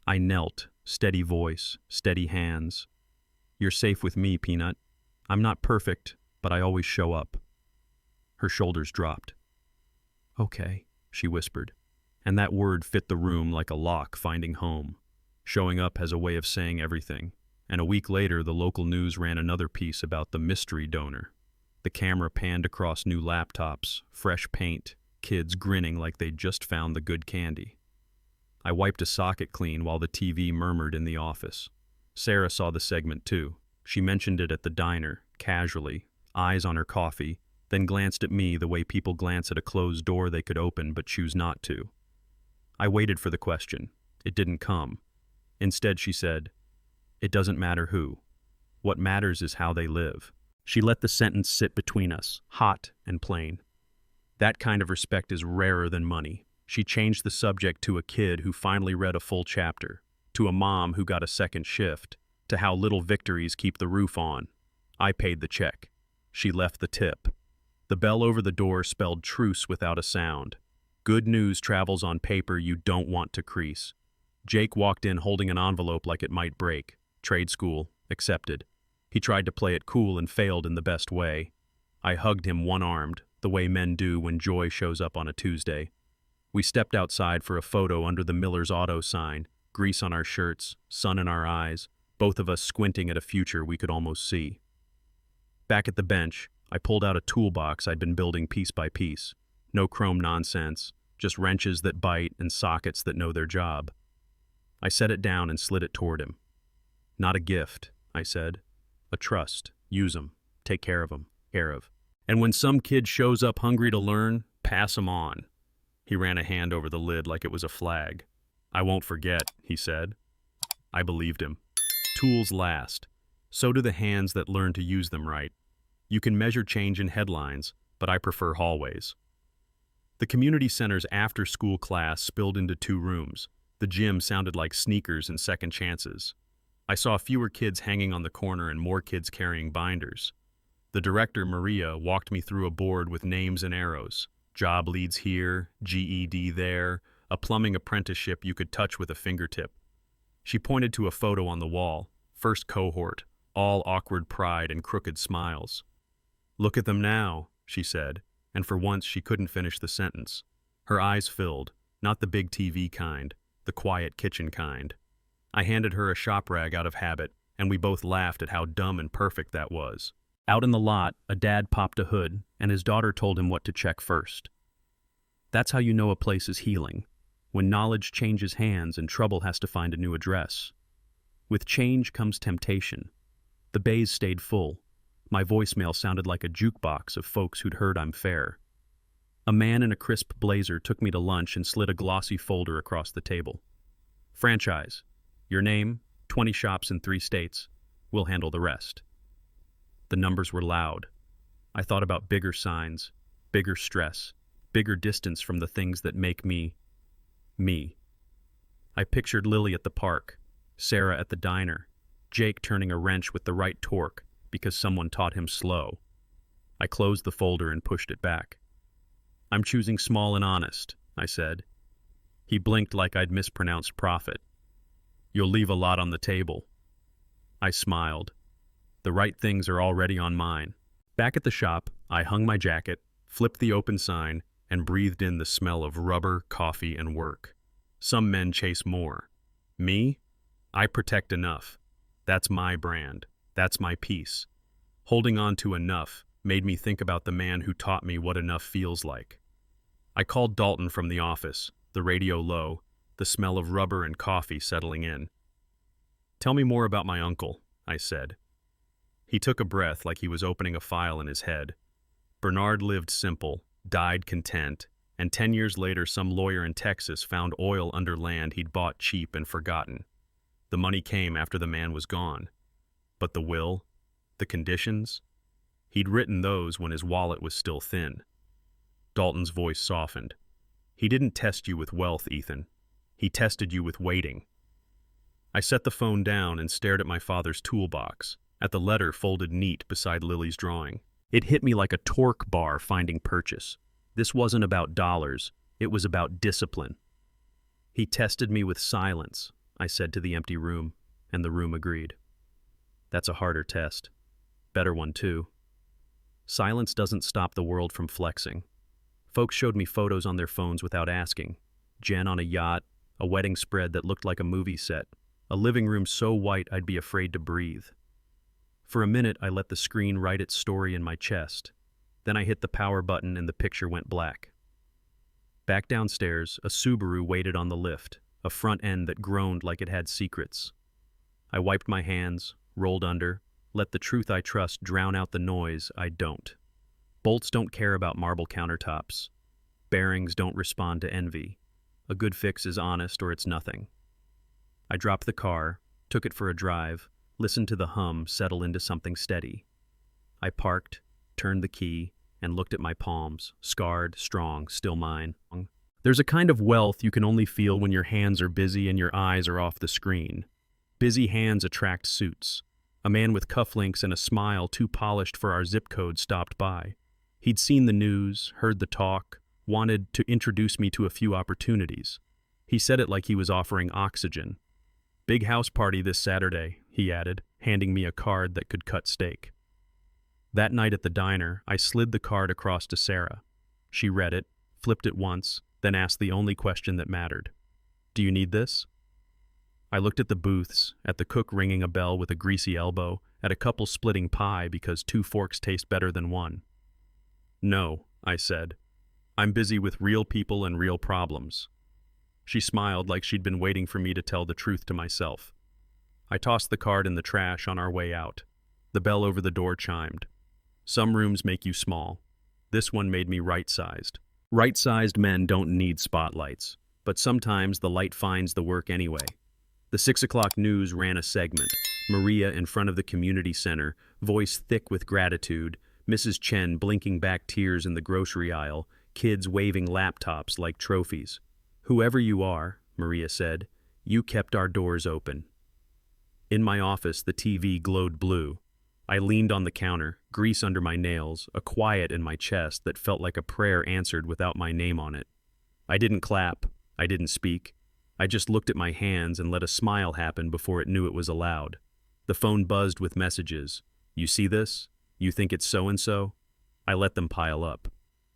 I knelt, steady voice, steady hands. "You're safe with me, Peanut. I'm not perfect, but I always show up." Her shoulders dropped. "Okay," she whispered, and that word fit the room like a lock finding home. Showing up has a way of saying everything, and a week later the local news ran another piece about the mystery donor. The camera panned across new laptops, fresh paint, kids grinning like they'd just found the good candy. I wiped a socket clean while the TV murmured in the office. Sarah saw the segment too. She mentioned it at the diner, casually, eyes on her coffee, then glanced at me the way people glance at a closed door they could open but choose not to. I waited for the question. It didn't come. Instead she said, "It doesn't matter who. What matters is how they live." She let the sentence sit between us, hot and plain. That kind of respect is rarer than money. She changed the subject to a kid who finally read a full chapter, to a mom who got a second shift, to how little victories keep the roof on. I paid the check. She left the tip. The bell over the door spelled truce without a sound. Good news travels on paper you don't want to crease. Jake walked in holding an envelope like it might break. Trade school, accepted. He tried to play it cool and failed in the best way. I hugged him one-armed, the way men do when joy shows up on a Tuesday. We stepped outside for a photo under the Miller's Auto sign, grease on our shirts, sun in our eyes, both of us squinting at a future we could almost see. Back at the bench, I pulled out a toolbox I'd been building piece by piece. No chrome nonsense, just wrenches that bite and sockets that know their job. I set it down and slid it toward him. "Not a gift," I said. "A trust. Use 'em. Take care of 'em. Care of." And when some kid shows up hungry to learn, pass him on. He ran a hand over the lid like it was a flag. I won't forget, he said. I believed him. Tools last. So do the hands that learn to use them right. You can measure change in headlines, but I prefer hallways. The community center's after-school class spilled into 2 rooms. The gym sounded like sneakers and second chances. I saw fewer kids hanging on the corner and more kids carrying binders. The director, Maria, walked me through a board with names and arrows. Job leads here, GED there, a plumbing apprenticeship you could touch with a fingertip. She pointed to a photo on the wall, first cohort, all awkward pride and crooked smiles. Look at them now, she said, and for once she couldn't finish the sentence. Her eyes filled, not the big TV kind, the quiet kitchen kind. I handed her a shop rag out of habit, and we both laughed at how dumb and perfect that was. Out in the lot, a dad popped a hood, and his daughter told him what to check first. That's how you know a place is healing, when knowledge changes hands and trouble has to find a new address. With change comes temptation. The bays stayed full. My voicemail sounded like a jukebox of folks who'd heard I'm fair. A man in a crisp blazer took me to lunch and slid a glossy folder across the table. Franchise. Your name, 20 shops in 3 states. We'll handle the rest. The numbers were loud. I thought about bigger signs, bigger stress, bigger distance from the things that make me, me. I pictured Lily at the park, Sarah at the diner, Jake turning a wrench with the right torque because someone taught him slow. I closed the folder and pushed it back. I'm choosing small and honest, I said. He blinked like I'd mispronounced profit. You'll leave a lot on the table. I smiled. The right things are already on mine. Back at the shop, I hung my jacket, flipped the open sign, and breathed in the smell of rubber, coffee, and work. Some men chase more. Me? I protect enough. That's my brand. That's my piece. Holding on to enough made me think about the man who taught me what enough feels like. I called Dalton from the office, the radio low, the smell of rubber and coffee settling in. Tell me more about my uncle, I said. He took a breath like he was opening a file in his head. Bernard lived simple, died content, and 10 years later some lawyer in Texas found oil under land he'd bought cheap and forgotten. The money came after the man was gone. But the will? The conditions? He'd written those when his wallet was still thin. Dalton's voice softened. He didn't test you with wealth, Ethan. He tested you with waiting. I set the phone down and stared at my father's toolbox, at the letter folded neat beside Lily's drawing. It hit me like a torque bar finding purchase. This wasn't about dollars. It was about discipline. He tested me with silence, I said to the empty room, and the room agreed. That's a harder test. Better one, too. Silence doesn't stop the world from flexing. Folks showed me photos on their phones without asking. Jen on a yacht, a wedding spread that looked like a movie set, a living room so white I'd be afraid to breathe. For a minute, I let the screen write its story in my chest. Then I hit the power button and the picture went black. Back downstairs, a Subaru waited on the lift, a front end that groaned like it had secrets. I wiped my hands, rolled under, let the truth I trust drown out the noise I don't. Bolts don't care about marble countertops. Bearings don't respond to envy. A good fix is honest or it's nothing. I dropped the car, took it for a drive, listened to the hum settle into something steady. I parked, turned the key, and looked at my palms, scarred, strong, still mine. There's a kind of wealth you can only feel when your hands are busy and your eyes are off the screen. Busy hands attract suits. A man with cufflinks and a smile too polished for our zip code stopped by. He'd seen the news, heard the talk, wanted to introduce me to a few opportunities. He said it like he was offering oxygen. Big house party this Saturday, he added, handing me a card that could cut steak. That night at the diner, I slid the card across to Sarah. She read it, flipped it once, then asked the only question that mattered. Do you need this? I looked at the booths, at the cook ringing a bell with a greasy elbow, at a couple splitting pie because 2 forks taste better than 1. No, I said. I'm busy with real people and real problems. She smiled like she'd been waiting for me to tell the truth to myself. I tossed the card in the trash on our way out. The bell over the door chimed. Some rooms make you small. This one made me right-sized. Right-sized men don't need spotlights, but sometimes the light finds the work anyway. The 6 o'clock news ran a segment. Maria in front of the community center, voice thick with gratitude, Mrs. Chen blinking back tears in the grocery aisle, kids waving laptops like trophies. "Whoever you are," Maria said, "you kept our doors open." In my office, the TV glowed blue. I leaned on the counter, grease under my nails, a quiet in my chest that felt like a prayer answered without my name on it. I didn't clap. I didn't speak. I just looked at my hands and let a smile happen before it knew it was allowed. The phone buzzed with messages. "You see this? You think it's so-and-so?" I let them pile up.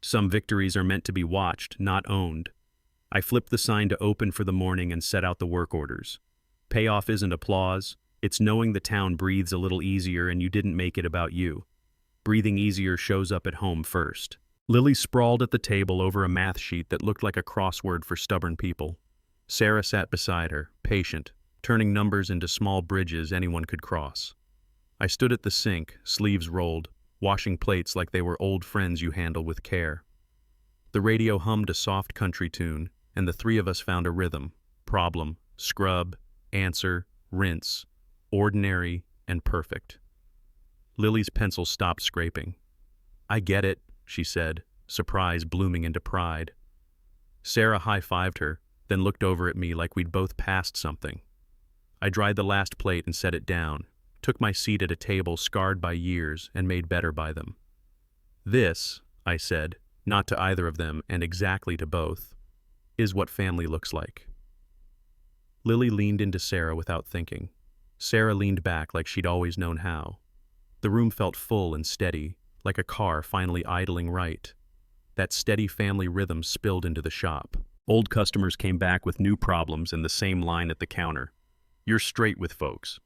Some victories are meant to be watched, not owned. I flipped the sign to open for the morning and set out the work orders. Payoff isn't applause. It's knowing the town breathes a little easier and you didn't make it about you. Breathing easier shows up at home first. Lily sprawled at the table over a math sheet that looked like a crossword for stubborn people. Sarah sat beside her, patient, turning numbers into small bridges anyone could cross. I stood at the sink, sleeves rolled, washing plates like they were old friends you handle with care. The radio hummed a soft country tune, and the three of us found a rhythm. Problem, scrub, answer, rinse. Ordinary and perfect. Lily's pencil stopped scraping. "I get it," she said, surprise blooming into pride. Sarah high-fived her, then looked over at me like we'd both passed something. I dried the last plate and set it down, took my seat at a table scarred by years and made better by them. "This," I said, not to either of them and exactly to both, "is what family looks like." Lily leaned into Sarah without thinking. Sarah leaned back like she'd always known how. The room felt full and steady, like a car finally idling right. That steady family rhythm spilled into the shop. Old customers came back with new problems in the same line at the counter. "You're straight with folks."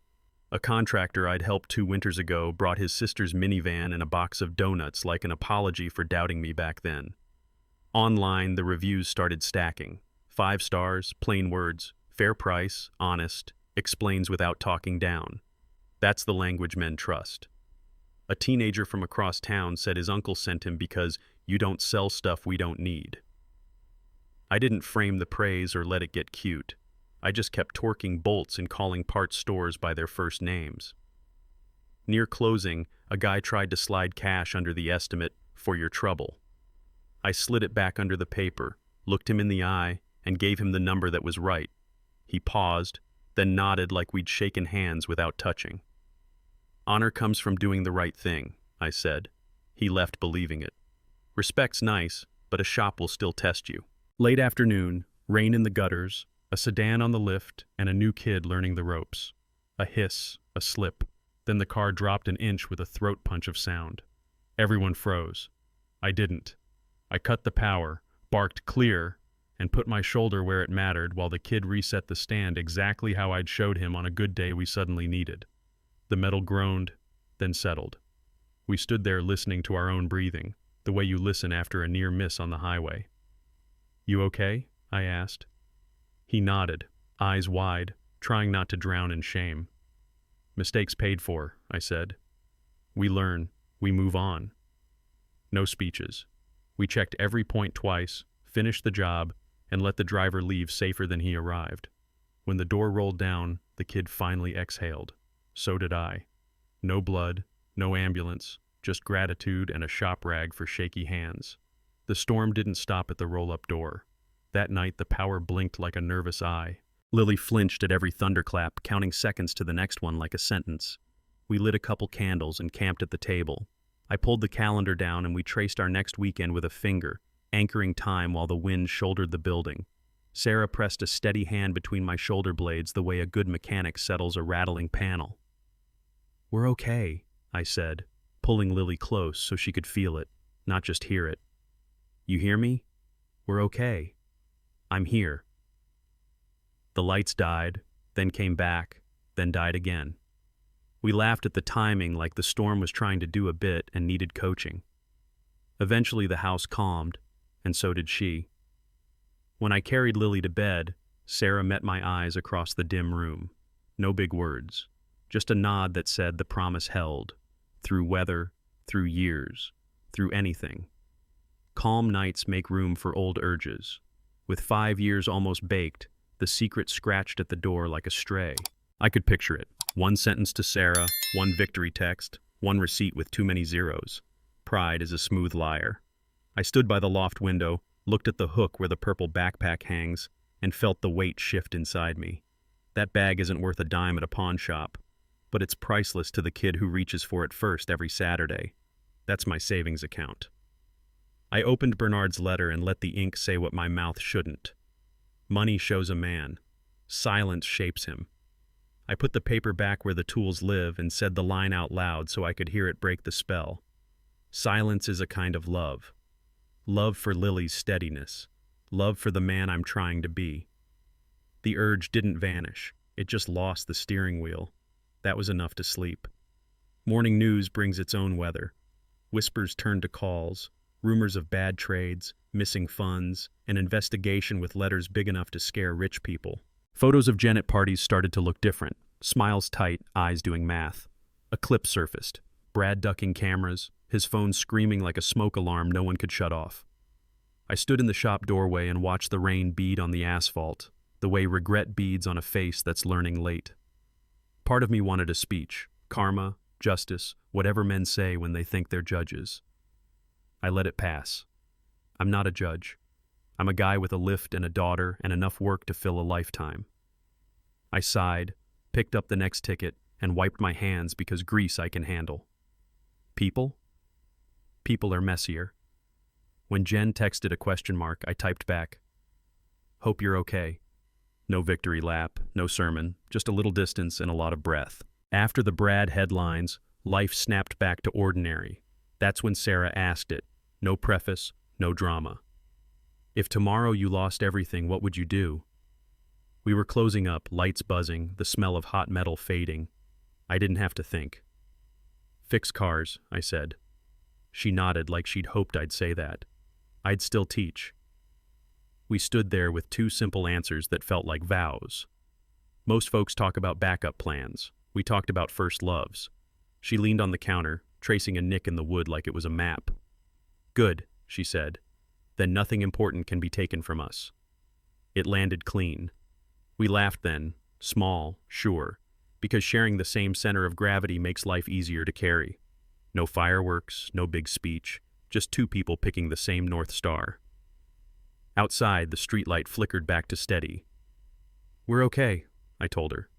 A contractor I'd helped 2 winters ago brought his sister's minivan and a box of donuts like an apology for doubting me back then. Online, the reviews started stacking. 5 stars, plain words, fair price, honest, explains without talking down. That's the language men trust. A teenager from across town said his uncle sent him because you don't sell stuff we don't need. I didn't frame the praise or let it get cute. I just kept torquing bolts and calling parts stores by their first names. Near closing, a guy tried to slide cash under the estimate for your trouble. I slid it back under the paper, looked him in the eye, and gave him the number that was right. He paused, then nodded like we'd shaken hands without touching. "Honor comes from doing the right thing," I said. He left believing it. "Respect's nice, but a shop will still test you." Late afternoon, rain in the gutters, a sedan on the lift, and a new kid learning the ropes. A hiss, a slip. Then the car dropped an inch with a throat punch of sound. Everyone froze. I didn't. I cut the power, barked clear, and put my shoulder where it mattered while the kid reset the stand exactly how I'd showed him on a good day we suddenly needed. The metal groaned, then settled. We stood there listening to our own breathing, the way you listen after a near miss on the highway. "You okay?" I asked. He nodded, eyes wide, trying not to drown in shame. "Mistakes paid for," I said. "We learn, we move on." No speeches. We checked every point twice, finished the job, and let the driver leave safer than he arrived. When the door rolled down, the kid finally exhaled. So did I. No blood, no ambulance, just gratitude and a shop rag for shaky hands. The storm didn't stop at the roll-up door. That night, the power blinked like a nervous eye. Lily flinched at every thunderclap, counting seconds to the next one like a sentence. We lit a couple candles and camped at the table. I pulled the calendar down and we traced our next weekend with a finger, anchoring time while the wind shouldered the building. Sarah pressed a steady hand between my shoulder blades the way a good mechanic settles a rattling panel. "We're okay," I said, pulling Lily close so she could feel it, not just hear it. "You hear me? We're okay. I'm here." The lights died, then came back, then died again. We laughed at the timing like the storm was trying to do a bit and needed coaching. Eventually the house calmed, and so did she. When I carried Lily to bed, Sarah met my eyes across the dim room. No big words, just a nod that said the promise held, through weather, through years, through anything. Calm nights make room for old urges. With 5 years almost baked, the secret scratched at the door like a stray. I could picture it. One sentence to Sarah, one victory text, one receipt with too many zeros. Pride is a smooth liar. I stood by the loft window, looked at the hook where the purple backpack hangs, and felt the weight shift inside me. That bag isn't worth a dime at a pawn shop, but it's priceless to the kid who reaches for it first every Saturday. That's my savings account. I opened Bernard's letter and let the ink say what my mouth shouldn't. Money shows a man. Silence shapes him. I put the paper back where the tools live and said the line out loud so I could hear it break the spell. Silence is a kind of love. Love for Lily's steadiness. Love for the man I'm trying to be. The urge didn't vanish. It just lost the steering wheel. That was enough to sleep. Morning news brings its own weather. Whispers turn to calls. Rumors of bad trades, missing funds, an investigation with letters big enough to scare rich people. Photos of Jen at parties started to look different. Smiles tight, eyes doing math. A clip surfaced. Brad ducking cameras, his phone screaming like a smoke alarm no one could shut off. I stood in the shop doorway and watched the rain bead on the asphalt, the way regret beads on a face that's learning late. Part of me wanted a speech. Karma, justice, whatever men say when they think they're judges. I let it pass. I'm not a judge. I'm a guy with a lift and a daughter and enough work to fill a lifetime. I sighed, picked up the next ticket, and wiped my hands because grease I can handle. People? People are messier. When Jen texted a question mark, I typed back, "Hope you're okay." No victory lap, no sermon, just a little distance and a lot of breath. After the Brad headlines, life snapped back to ordinary. That's when Sarah asked it. No preface, no drama. If tomorrow you lost everything, what would you do? We were closing up, lights buzzing, the smell of hot metal fading. I didn't have to think. Fix cars, I said. She nodded like she'd hoped I'd say that. I'd still teach. We stood there with two simple answers that felt like vows. Most folks talk about backup plans. We talked about first loves. She leaned on the counter, tracing a nick in the wood like it was a map. Good, she said. Then nothing important can be taken from us. It landed clean. We laughed then, small, sure, because sharing the same center of gravity makes life easier to carry. No fireworks, no big speech, just two people picking the same North Star. Outside, the streetlight flickered back to steady. We're okay, I told her.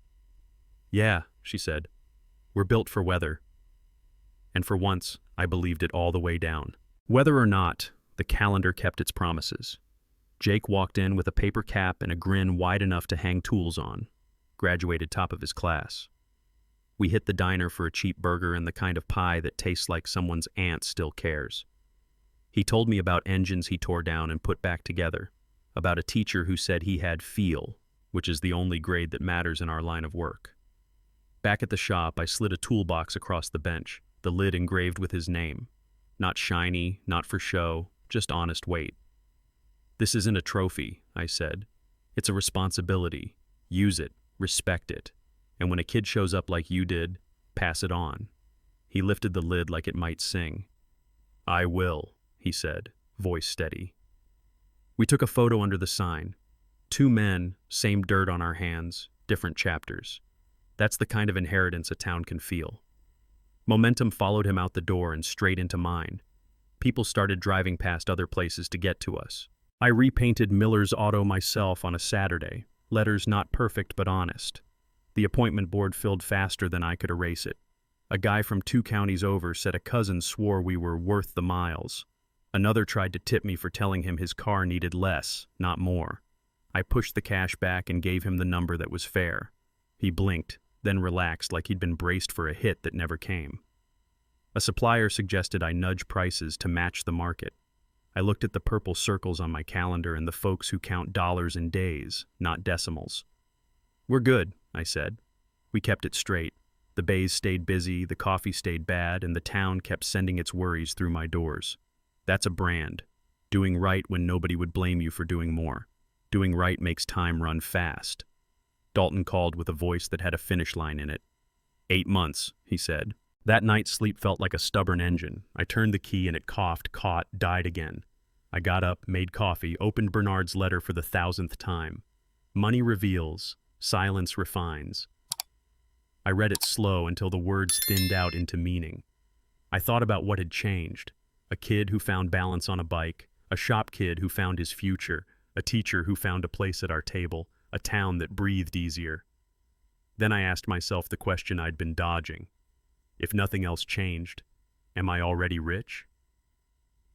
Yeah, she said. We're built for weather. And for once, I believed it all the way down. Whether or not, the calendar kept its promises. Jake walked in with a paper cap and a grin wide enough to hang tools on. Graduated top of his class. We hit the diner for a cheap burger and the kind of pie that tastes like someone's aunt still cares. He told me about engines he tore down and put back together, about a teacher who said he had feel, which is the only grade that matters in our line of work. Back at the shop, I slid a toolbox across the bench, the lid engraved with his name. Not shiny, not for show, just honest weight. This isn't a trophy, I said. It's a responsibility. Use it, respect it. And when a kid shows up like you did, pass it on. He lifted the lid like it might sing. I will, he said, voice steady. We took a photo under the sign. Two men, same dirt on our hands, different chapters. That's the kind of inheritance a town can feel. Momentum followed him out the door and straight into mine. People started driving past other places to get to us. I repainted Miller's auto myself on a Saturday, letters not perfect but honest. The appointment board filled faster than I could erase it. A guy from 2 counties over said a cousin swore we were worth the miles. Another tried to tip me for telling him his car needed less, not more. I pushed the cash back and gave him the number that was fair. He blinked, then relaxed like he'd been braced for a hit that never came. A supplier suggested I nudge prices to match the market. I looked at the purple circles on my calendar and the folks who count dollars in days, not decimals. We're good, I said. We kept it straight. The bays stayed busy, the coffee stayed bad, and the town kept sending its worries through my doors. That's a brand. Doing right when nobody would blame you for doing more. Doing right makes time run fast. Dalton called with a voice that had a finish line in it. 8 months, he said. That night's sleep felt like a stubborn engine. I turned the key and it coughed, caught, died again. I got up, made coffee, opened Bernard's letter for the 1,000th time. Money reveals, silence refines. I read it slow until the words thinned out into meaning. I thought about what had changed. A kid who found balance on a bike, a shop kid who found his future, a teacher who found a place at our table, a town that breathed easier. Then I asked myself the question I'd been dodging. If nothing else changed, am I already rich?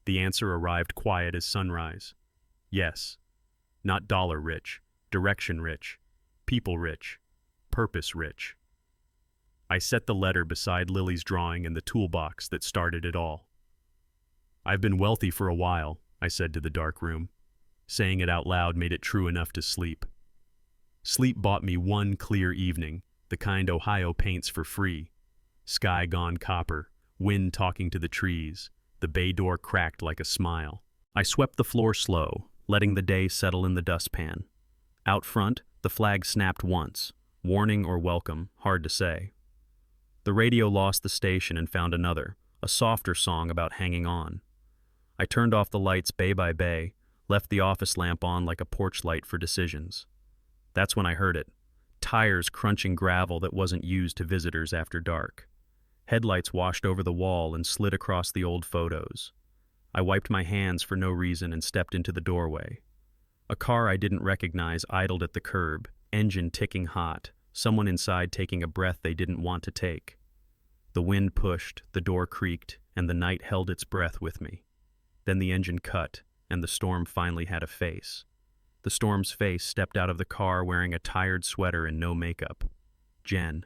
The answer arrived quiet as sunrise. Yes. Not dollar rich, direction rich, people rich, purpose rich. I set the letter beside Lily's drawing and the toolbox that started it all. I've been wealthy for a while, I said to the dark room. Saying it out loud made it true enough to sleep. Sleep bought me one clear evening, the kind Ohio paints for free. Sky gone copper, wind talking to the trees, the bay door cracked like a smile. I swept the floor slow, letting the day settle in the dustpan. Out front, the flag snapped once, warning or welcome, hard to say. The radio lost the station and found another, a softer song about hanging on. I turned off the lights bay by bay, left the office lamp on like a porch light for decisions. That's when I heard it, tires crunching gravel that wasn't used to visitors after dark. Headlights washed over the wall and slid across the old photos. I wiped my hands for no reason and stepped into the doorway. A car I didn't recognize idled at the curb, engine ticking hot, someone inside taking a breath they didn't want to take. The wind pushed, the door creaked, and the night held its breath with me. Then the engine cut, and the storm finally had a face. The storm's face stepped out of the car wearing a tired sweater and no makeup. Jen.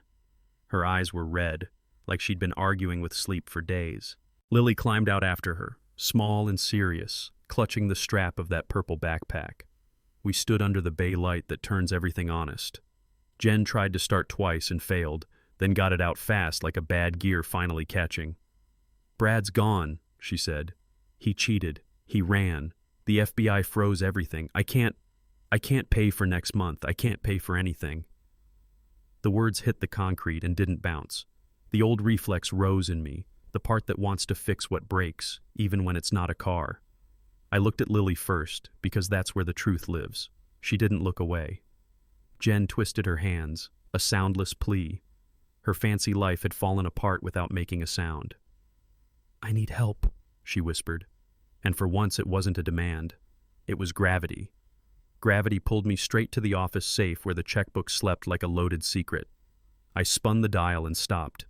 Her eyes were red, like she'd been arguing with sleep for days. Lily climbed out after her, small and serious, clutching the strap of that purple backpack. We stood under the bay light that turns everything honest. Jen tried to start twice and failed, then got it out fast like a bad gear finally catching. "Brad's gone," she said. "He cheated. He ran. The FBI froze everything. I can't pay for next month. I can't pay for anything." The words hit the concrete and didn't bounce. The old reflex rose in me, the part that wants to fix what breaks, even when it's not a car. I looked at Lily first, because that's where the truth lives. She didn't look away. Jen twisted her hands, a soundless plea. Her fancy life had fallen apart without making a sound. "I need help," she whispered. And for once it wasn't a demand. It was gravity. Gravity pulled me straight to the office safe where the checkbook slept like a loaded secret. I spun the dial and stopped.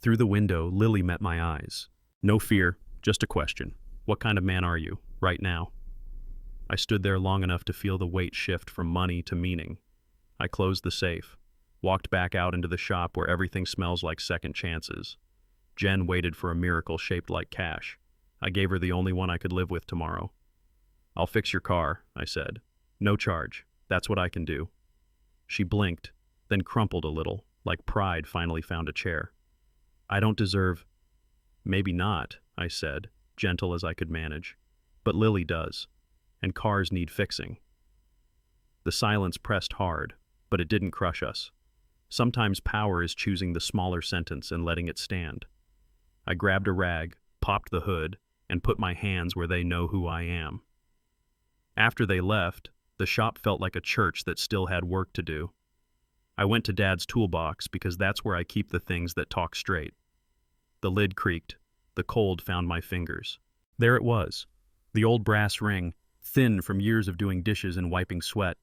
Through the window, Lily met my eyes. "No fear, just a question. What kind of man are you, right now?" I stood there long enough to feel the weight shift from money to meaning. I closed the safe, walked back out into the shop where everything smells like second chances. Jen waited for a miracle shaped like cash. I gave her the only one I could live with tomorrow. "I'll fix your car," I said. "No charge. That's what I can do." She blinked, then crumpled a little, like pride finally found a chair. "I don't deserve—" "Maybe not," I said, gentle as I could manage. "But Lily does, and cars need fixing." The silence pressed hard, but it didn't crush us. Sometimes power is choosing the smaller sentence and letting it stand. I grabbed a rag, popped the hood, and put my hands where they know who I am. After they left, the shop felt like a church that still had work to do. I went to Dad's toolbox because that's where I keep the things that talk straight. The lid creaked. The cold found my fingers. There it was, the old brass ring, thin from years of doing dishes and wiping sweat.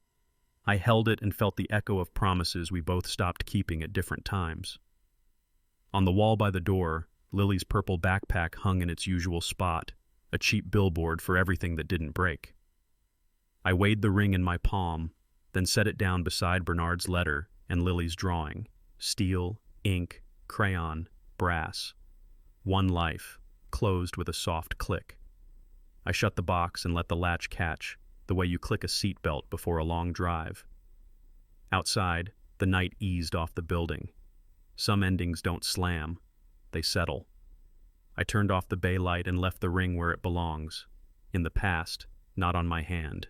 I held it and felt the echo of promises we both stopped keeping at different times. On the wall by the door, Lily's purple backpack hung in its usual spot, a cheap billboard for everything that didn't break. I weighed the ring in my palm, then set it down beside Bernard's letter and Lily's drawing. Steel, ink, crayon, brass. One life, closed with a soft click. I shut the box and let the latch catch, the way you click a seatbelt before a long drive. Outside, the night eased off the building. Some endings don't slam, they settle. I turned off the bay light and left the ring where it belongs, in the past, not on my hand.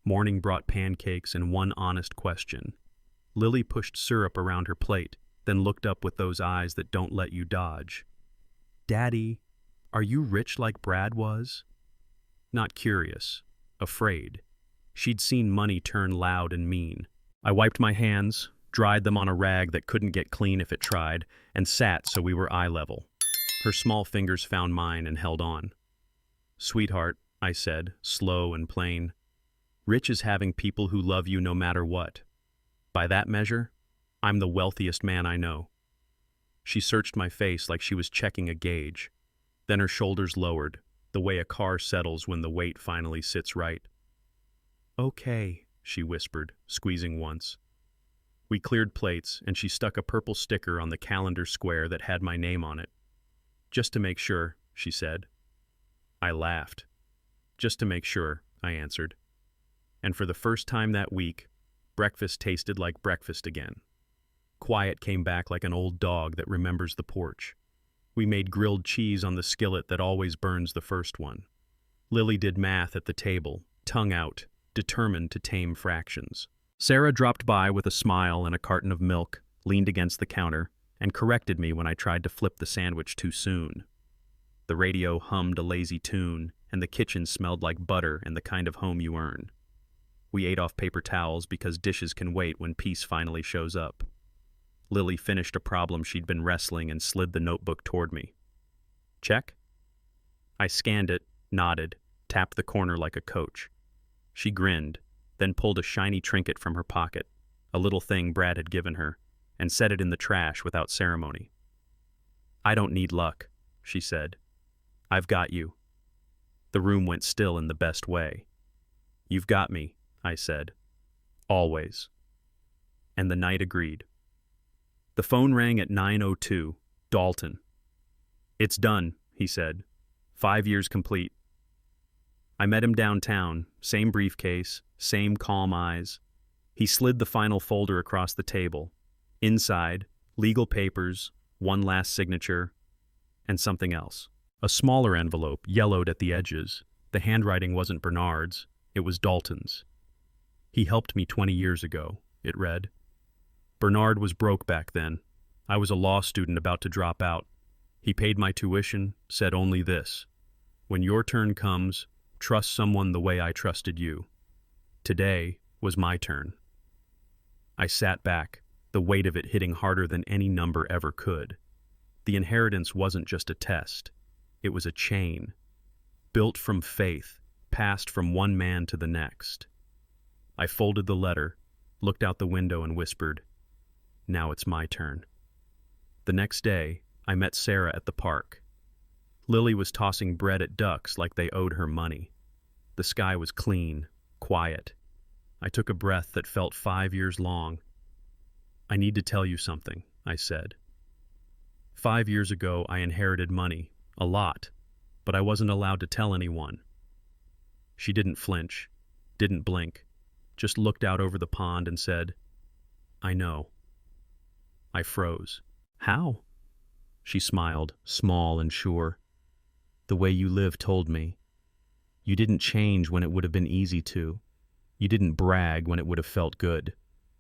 Morning brought pancakes and one honest question. Lily pushed syrup around her plate, then looked up with those eyes that don't let you dodge. "Daddy, are you rich like Brad was?" Not curious, afraid. She'd seen money turn loud and mean. I wiped my hands, dried them on a rag that couldn't get clean if it tried, and sat so we were eye level. Her small fingers found mine and held on. "Sweetheart," I said, slow and plain, "rich is having people who love you no matter what. By that measure, I'm the wealthiest man I know." She searched my face like she was checking a gauge. Then her shoulders lowered, the way a car settles when the weight finally sits right. "Okay," she whispered, squeezing once. We cleared plates, and she stuck a purple sticker on the calendar square that had my name on it. "Just to make sure," she said. I laughed. "Just to make sure," I answered. And for the first time that week, breakfast tasted like breakfast again. Quiet came back like an old dog that remembers the porch. We made grilled cheese on the skillet that always burns the first one. Lily did math at the table, tongue out, determined to tame fractions. Sarah dropped by with a smile and a carton of milk, leaned against the counter, and corrected me when I tried to flip the sandwich too soon. The radio hummed a lazy tune, and the kitchen smelled like butter and the kind of home you earn. We ate off paper towels because dishes can wait when peace finally shows up. Lily finished a problem she'd been wrestling and slid the notebook toward me. "Check?" I scanned it, nodded, tapped the corner like a coach. She grinned, then pulled a shiny trinket from her pocket, a little thing Brad had given her, and set it in the trash without ceremony. "I don't need luck," she said. "I've got you." The room went still in the best way. "You've got me," I said. "Always." And the night agreed. The phone rang at 9:02, Dalton. "It's done," he said. 5 years complete. I met him downtown, same briefcase, same calm eyes. He slid the final folder across the table. Inside, legal papers, one last signature, and something else. A smaller envelope, yellowed at the edges. The handwriting wasn't Bernard's, it was Dalton's. "He helped me 20 years ago," it read. "Bernard was broke back then. I was a law student about to drop out. He paid my tuition, said only this: when your turn comes, trust someone the way I trusted you. Today was my turn." I sat back, the weight of it hitting harder than any number ever could. The inheritance wasn't just a test. It was a chain, built from faith, passed from one man to the next. I folded the letter, looked out the window and whispered, "Now it's my turn." The next day, I met Sarah at the park. Lily was tossing bread at ducks like they owed her money. The sky was clean, quiet. I took a breath that felt 5 years long. "I need to tell you something," I said. 5 years ago, I inherited money, a lot, but I wasn't allowed to tell anyone. She didn't flinch, didn't blink, just looked out over the pond and said, "I know." I froze. "How?" She smiled, small and sure. "The way you live told me. You didn't change when it would have been easy to. You didn't brag when it would have felt good."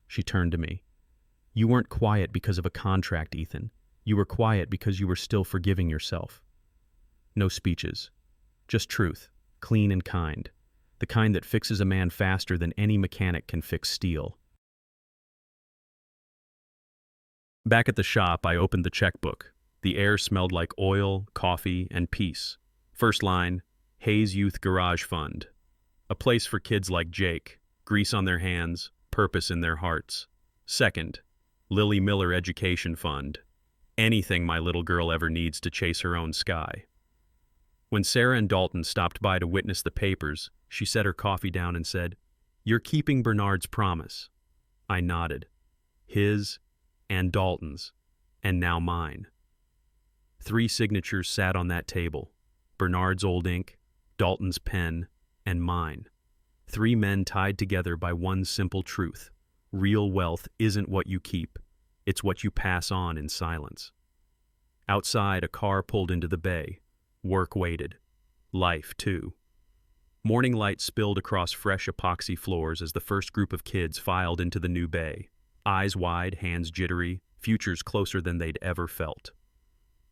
She turned to me. "You weren't quiet because of a contract, Ethan. You were quiet because you were still forgiving yourself. No speeches. Just truth, clean and kind. The kind that fixes a man faster than any mechanic can fix steel." Back at the shop, I opened the checkbook. The air smelled like oil, coffee, and peace. First line, Hayes Youth Garage Fund. A place for kids like Jake, grease on their hands, purpose in their hearts. Second, Lily Miller Education Fund. Anything my little girl ever needs to chase her own sky. When Sarah and Dalton stopped by to witness the papers, she set her coffee down and said, "You're keeping Bernard's promise." I nodded. His and Dalton's, and now mine. 3 signatures sat on that table. Bernard's old ink, Dalton's pen, and mine. 3 men tied together by one simple truth. Real wealth isn't what you keep. It's what you pass on in silence. Outside, a car pulled into the bay. Work waited. Life, too. Morning light spilled across fresh epoxy floors as the first group of kids filed into the new bay. Eyes wide, hands jittery, futures closer than they'd ever felt.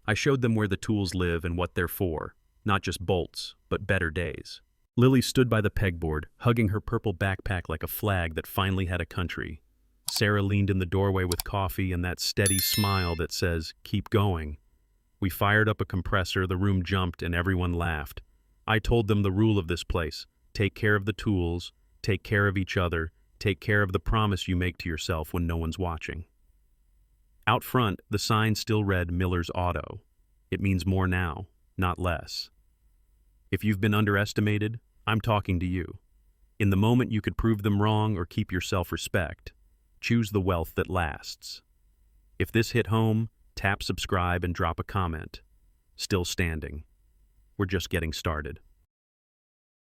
I showed them where the tools live and what they're for, not just bolts, but better days. Lily stood by the pegboard, hugging her purple backpack like a flag that finally had a country. Sarah leaned in the doorway with coffee and that steady smile that says, "Keep going." We fired up a compressor, the room jumped, and everyone laughed. I told them the rule of this place: take care of the tools, take care of each other, take care of the promise you make to yourself when no one's watching. Out front, the sign still read Miller's Auto. It means more now, not less. If you've been underestimated, I'm talking to you. In the moment you could prove them wrong or keep your self-respect. Choose the wealth that lasts. If this hit home, tap subscribe and drop a comment. Still standing. We're just getting started.